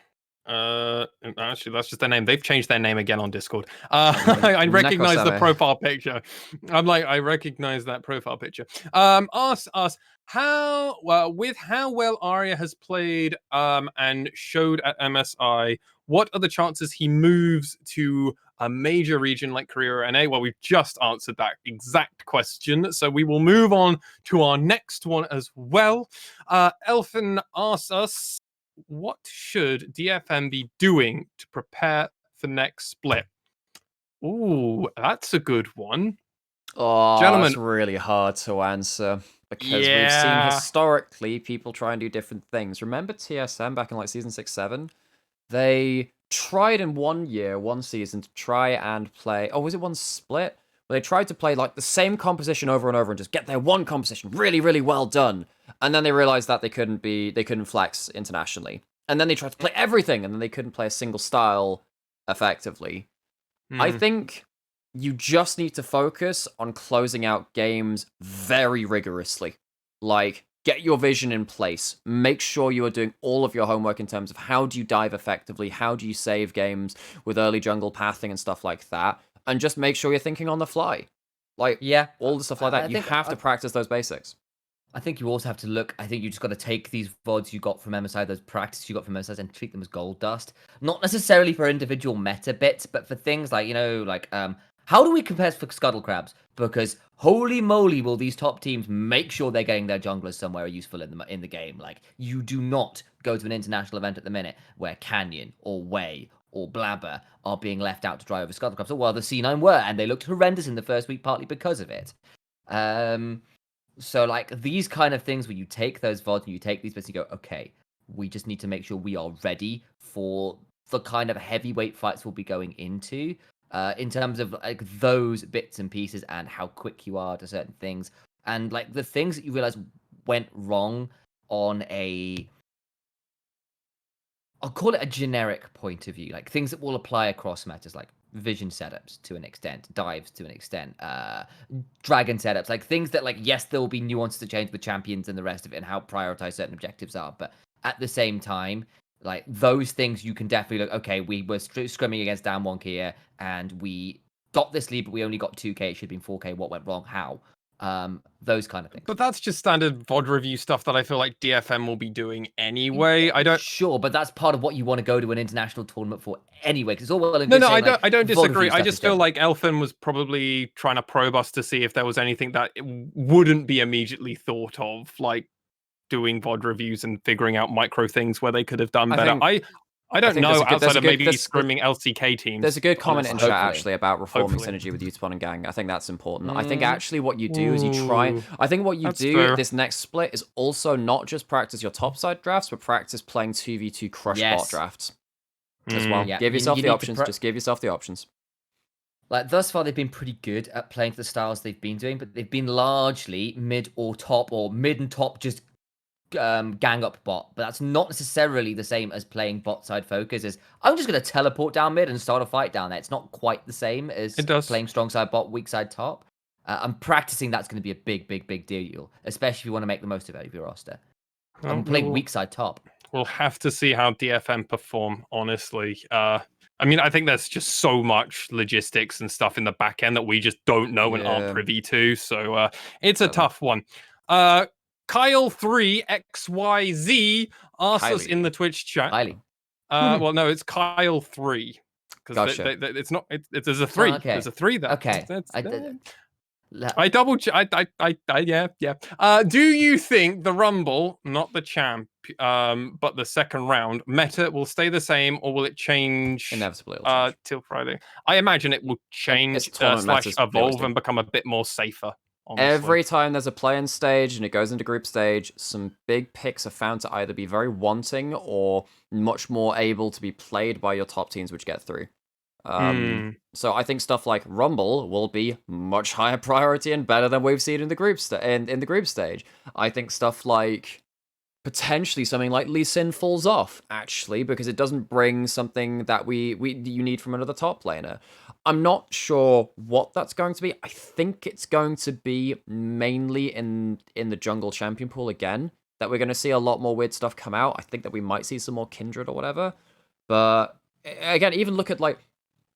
Actually, that's just their name. They've changed their name again on Discord. I recognize the Neko-sama. profile picture. I recognize that profile picture. Ask us how well Arya has played and showed at MSI. What are the chances he moves to a major region like Korea or NA? Well, we've just answered that exact question, so we will move on to our next one as well. Elfin asks us, what should DFM be doing to prepare for next split? Ooh, that's a good one. Oh, Gentlemen- that's really hard to answer because we've seen Yeah. historically people try and do different things. Remember TSM back in like season 6, 7? They tried in one season to try and play. Oh, was it one split? Where they tried to play like the same composition over and over and just get their one composition really, really well done. And then they realized that they couldn't flex internationally. And then they tried to play everything, and then they couldn't play a single style effectively. I think you just need to focus on closing out games very rigorously. Like, get your vision in place. Make sure you are doing all of your homework in terms of how do you dive effectively, how do you save games with early jungle pathing and stuff like that. And just make sure you're thinking on the fly. Like, Yeah, all the stuff like I that. You think- have to practice those basics. I think you also have to look. I think you just got to take these VODs you got from MSI, those practice you got from MSI, and treat them as gold dust. Not necessarily for individual meta bits, but for things like, how do we compare for Scuttle Crabs? Because holy moly, will these top teams make sure they're getting their junglers somewhere useful in the game? Like, you do not go to an international event at the minute where Canyon or Way or Blabber are being left out to dry over Scuttle Crabs. So, well, the C9 were, and they looked horrendous in the first week, partly because of it. So, like, these kind of things where you take those VODs and you take these bits and you go, okay, we just need to make sure we are ready for the kind of heavyweight fights we'll be going into, in terms of, like, those bits and pieces and how quick you are to certain things. And, like, the things that you realize went wrong on I'll call it a generic point of view, like things that will apply across metas, like vision setups to an extent, dives to an extent, dragon setups, like things that, like, yes, there will be nuances to change with champions and the rest of it and how prioritized certain objectives are, but at the same time, like, those things you can definitely look, okay, we were scrimming against Damwon Kia and we got this lead, but we only got 2k, it should have been 4k, what went wrong, how? Those kind of things. But that's just standard VOD review stuff that I feel like DFM will be doing anyway. Sure, but that's part of what you want to go to an international tournament for anyway. Because it's all well and No, good no, saying, I don't VOD review disagree. I stuff just is feel different. like Elfin was probably trying to probe us to see if there was anything that wouldn't be immediately thought of, like doing VOD reviews and figuring out micro things where they could have done I better. think- I don't know, outside of maybe there's scrimming LCK teams. There's a good comment in chat, Hopefully. actually, about reforming synergy with Initia1ise and Gang. I think that's important. I think actually what you do is you try... I think what you do this next split is also not just practice your topside drafts, but practice playing 2v2 crush bot drafts as well. Yeah, give yourself the options. Just give yourself the options. Like, thus far, they've been pretty good at playing to the styles they've been doing, but they've been largely mid or top, or mid and top just gang up bot. But that's not necessarily the same as playing bot side focus. As I'm just going to teleport down mid and start a fight down there. It's not quite the same as playing strong side bot, weak side top. I'm practicing that's going to be a big deal, especially if you want to make the most of it of your roster. I'm playing weak side top. We'll have to see how DFM perform, honestly. I mean, I think there's just so much logistics and stuff in the back end that we just don't know and aren't privy to. So it's a tough one. Kyle3XYZ asked us in the Twitch chat. Well, no, it's Kyle3. Because it's not. There's a 3. There's a 3 there. Okay. I double check. Yeah. Do you think the Rumble, not the champ, but the second round meta will stay the same, or will it change inevitably till Friday? I imagine it will change / evolve and become a bit more safer. Honestly. Every time there's a play-in stage and it goes into group stage, some big picks are found to either be very wanting or much more able to be played by your top teams which get through. So I think stuff like Rumble will be much higher priority and better than we've seen in the group in the group stage. I think stuff like potentially something like Lee Sin falls off, actually, because it doesn't bring something that you need from another top laner. I'm not sure what that's going to be. I think it's going to be mainly in the jungle champion pool again, that we're going to see a lot more weird stuff come out. I think that we might see some more Kindred or whatever. But again, even look at like,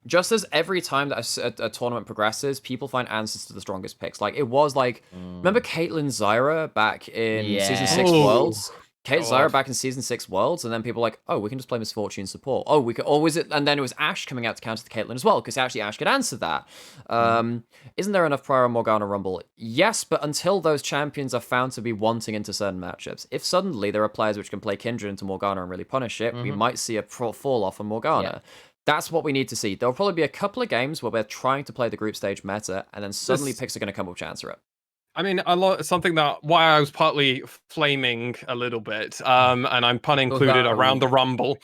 just as every time that a tournament progresses, people find answers to the strongest picks. Like, it was like, remember Caitlyn Zyra back in Season 6 Worlds? Zyra back in Season 6 Worlds, and then people were like, oh, we can just play Misfortune support. Oh, we could, or was it, and then it was Ashe coming out to counter the Caitlyn as well, because actually Ashe could answer that. Isn't there enough prior on Morgana Rumble? Yes, but until those champions are found to be wanting into certain matchups, if suddenly there are players which can play Kindred into Morgana and really punish it, we might see a fall off on Morgana. That's what we need to see. There'll probably be a couple of games where we're trying to play the group stage meta, and then suddenly picks are going to come up to answer it. I mean, something that why I was partly flaming a little bit, and I'm pun included around the Rumble,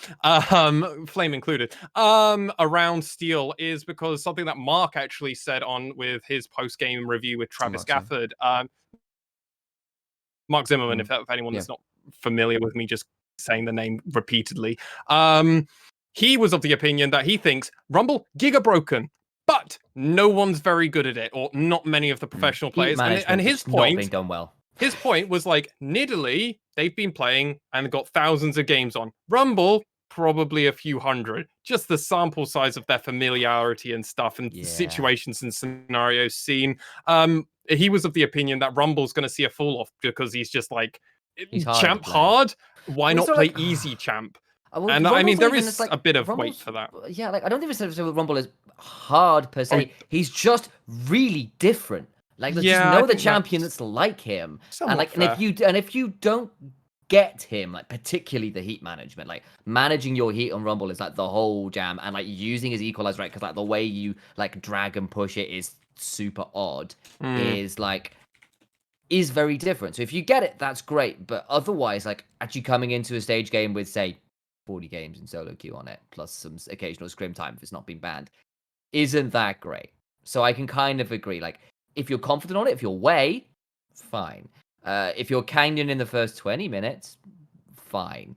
flame included, around Steel is because something that Mark actually said on with his post-game review with Travis Gafford, Mark Zimmerman, if anyone is not familiar with me just saying the name repeatedly, he was of the opinion that he thinks Rumble giga broken. But no one's very good at it, or not many of the professional players. And his point, not being done well. His point was like, Nidalee, they've been playing and got thousands of games on. Rumble, probably a few hundred. Just the sample size of their familiarity and stuff, and situations and scenarios seen. He was of the opinion that Rumble's going to see a fall off because he's just like, champ hard. Why not play easy champ? And I mean, there is a bit of weight for that. Yeah, like I don't even say Rumble is hard per se. He's just really different. Like, there's just no other champion that's like him. And like, and if you don't get him, like particularly the heat management, like managing your heat on Rumble is like the whole jam, and like using his equalizer, right? Because like the way you like drag and push it is super odd. Is very different. So if you get it, that's great. But otherwise, like actually coming into a stage game with say 40 games in solo queue on it, plus some occasional scrim time if it's not been banned, isn't that great. So I can kind of agree. Like, if you're confident on it, if you're way, fine. If you're Canyon in the first 20 minutes, fine.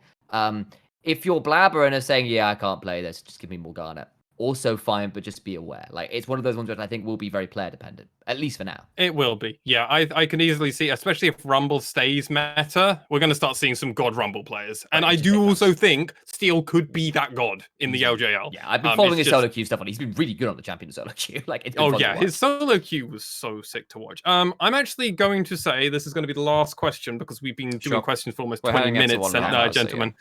If you're Blabber and are saying, yeah, I can't play this, just give me Morgana, also fine, but just be aware. Like, it's one of those ones that I think will be very player dependent, at least for now. It will be. Yeah, I can easily see, especially if Rumble stays meta, we're going to start seeing some God Rumble players. And I do also think Steel could be that God in the LJL. Yeah, I've been following his solo queue stuff on. He's been really good on the champion solo queue. Like, it's been his solo queue was so sick to watch. I'm actually going to say this is going to be the last question because we've been doing questions for almost 20 minutes, gentlemen.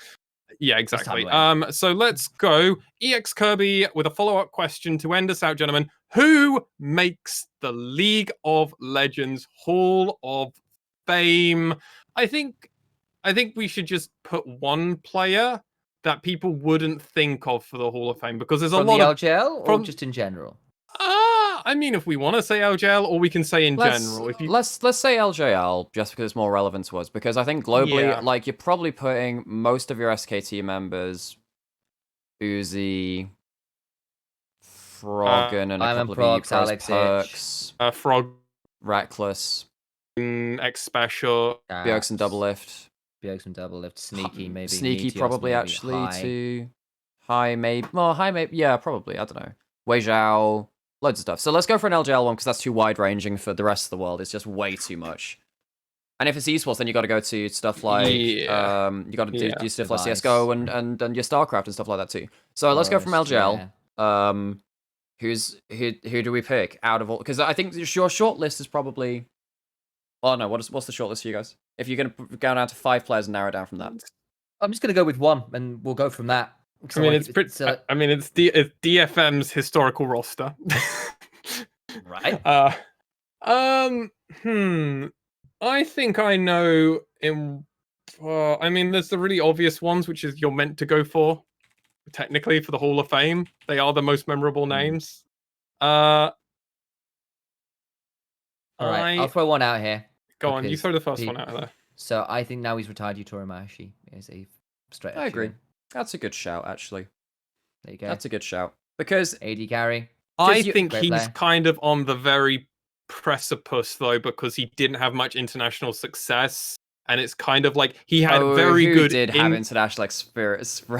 Yeah, exactly. So let's go. EX Kirby with a follow-up question to end us out, gentlemen. Who makes the League of Legends Hall of Fame? I think we should just put one player that people wouldn't think of for the Hall of Fame? Because there's a From lot the of LJL or just in general? I mean, if we want to say LJL, or we can say in general. If you... let's say LJL just because it's more relevant to us. Because I think globally, Yeah. like, you're probably putting most of your SKT members, Uzi, Froggen, and a Iron couple of Prox, E-Pros, Alex Perks, Frog, Reckless, X Special, Bjergs and Double Lift. Bjergs and Double Lift, Sneaky maybe. Sneaky Initia1ise probably maybe, actually High. to High maybe. Well, High maybe. Yeah, probably. I don't know. Wei Zhao. Loads of stuff. So let's go for an LJL one because that's too wide-ranging for the rest of the world. It's just way too much. And if it's esports, then you got to go to stuff like you got to do stuff like CS:GO and your StarCraft and stuff like that too. So let's go from LJL. Yeah. Who do we pick out of all? Because I think your short list is probably. Oh no, what's the short list for you guys? If you're gonna go down to 5 players and narrow down from that. I'm just gonna go with one, and we'll go from that. I mean, it's DFM's historical roster. Right. I think I know I mean, there's the really obvious ones, which is you're meant to go for. Technically, for the Hall of Fame, they are the most memorable names. All right, I'll throw one out here. Go on, you throw the first one out of there. So I think now he's retired, Yutori Mashi is a straight. I agree. That's a good shout, actually. There you go. That's a good shout because AD carry. I think he's kind of on the very precipice though, because he didn't have much international success, and it's kind of like he had very good. Did have international experience from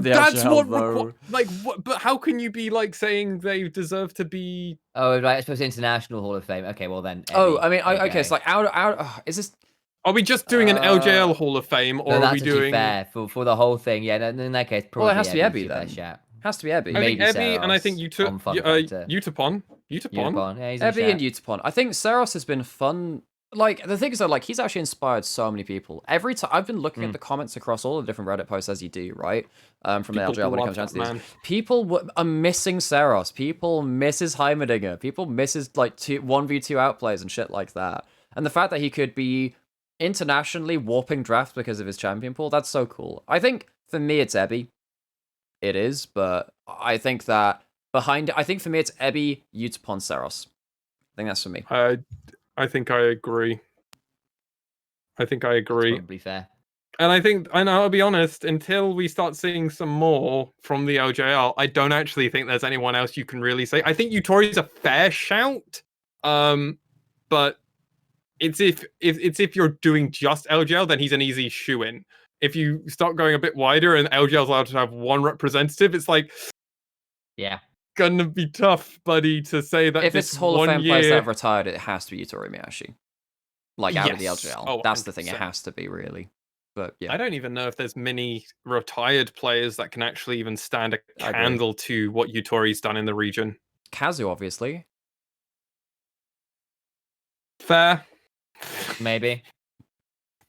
the that's LJL, what though. what? But how can you be like saying they deserve to be? Oh right, I suppose International Hall of Fame. Okay, well then. I mean, okay, it's like out. Is this? Are we just doing an LJL Hall of Fame, or are we doing fair for the whole thing? Yeah, in that case, probably. Well, it has to be Ebby then. Has to be Ebby. I think Ebby, and I think Utapon. Yeah, Ebby and Utapon. I think Seros has been fun. Like, the thing is, though, like, he's actually inspired so many people. Every time I've been looking at the comments across all the different Reddit posts as you do, right? From the LJL when it comes down to these. People are missing Seros. People misses Heimerdinger. People misses, like, 1v2 outplays and shit like that. And the fact that he could be internationally warping draft because of his champion pool, that's so cool. I think, for me, it's Ebby. It is, but I think that behind it, I think for me, it's Ebby, Utapon, Seros. I think that's for me. I think I agree. That's probably fair. And I think, and I'll be honest, until we start seeing some more from the LJL, I don't actually think there's anyone else you can really say. I think Yutori's a fair shout, but it's if you're doing just LJL, then he's an easy shoe-in. If you start going a bit wider and LJL's allowed to have one representative, it's like, yeah, gonna be tough, buddy, to say that if it's Hall of Fame players that have retired, it has to be Yutori Miyashi. Like, out of the LJL. Oh, that's the thing, it has to be, really. But yeah. I don't even know if there's many retired players that can actually even stand a candle to what Yutori's done in the region. Kazu, obviously. Fair. Maybe.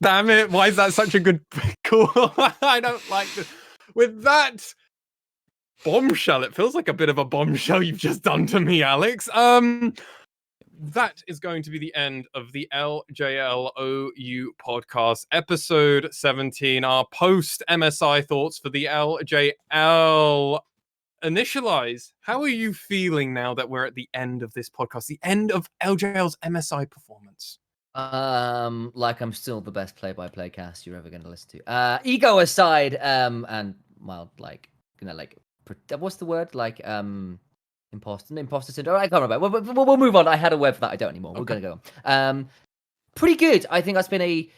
Damn it, why is that such a good call? I don't like this. With that bombshell, it feels like a bit of a bombshell you've just done to me, Alex. That is going to be the end of the LJLOU podcast, episode 17, our post-MSI thoughts for the LJL. Initia1ise, how are you feeling now that we're at the end of this podcast, the end of LJL's MSI performance? Like I'm still the best play-by-play cast you're ever going to listen to. Ego aside, and well, like, you know, like, what's the word? Like, imposter syndrome. I can't remember. We'll move on. I had a word for that. I don't anymore. We're gonna go on. Pretty good. I think that's been a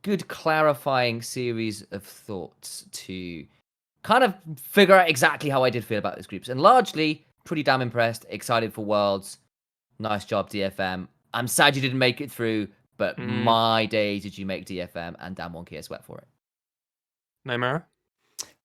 good clarifying series of thoughts to kind of figure out exactly how I did feel about those groups, and largely pretty damn impressed. Excited for Worlds. Nice job, DFM. I'm sad you didn't make it through, but my days did you make DFM and Damwon Kia sweat for it. Nymaera?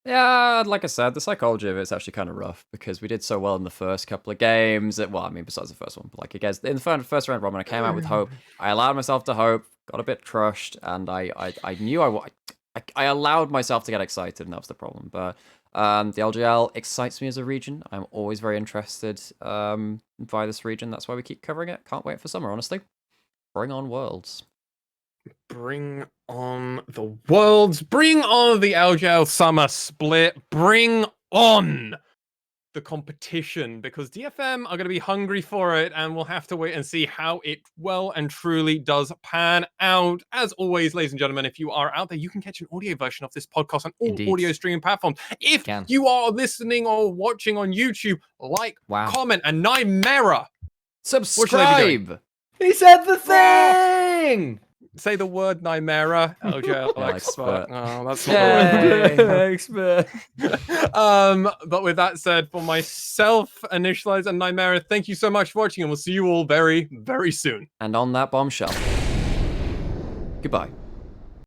Yeah, like I said, the psychology of it's actually kind of rough because we did so well in the first couple of games. Well, I mean, besides the first one, but like, again, in the first round, when I came out with hope, I allowed myself to hope, got a bit crushed, and I knew I allowed myself to get excited, and that was the problem. But the LJL excites me as a region. I'm always very interested by this region. That's why we keep covering it. Can't wait for summer, honestly. Bring on Worlds. Bring on the Worlds. Bring on the LJL Summer Split. Bring on the competition, because DFM are going to be hungry for it, and we'll have to wait and see how it well and truly does pan out. As always, ladies and gentlemen, if you are out there, you can catch an audio version of this podcast on all audio streaming platforms. If you are listening or watching on YouTube, comment, and Nymaera, subscribe. He said the thing. Say the word Nymaera, LJL expert. Oh, that's not expert. But with that said, for myself, Initia1ise and Nymaera, thank you so much for watching, and we'll see you all very, very soon. And on that bombshell, goodbye.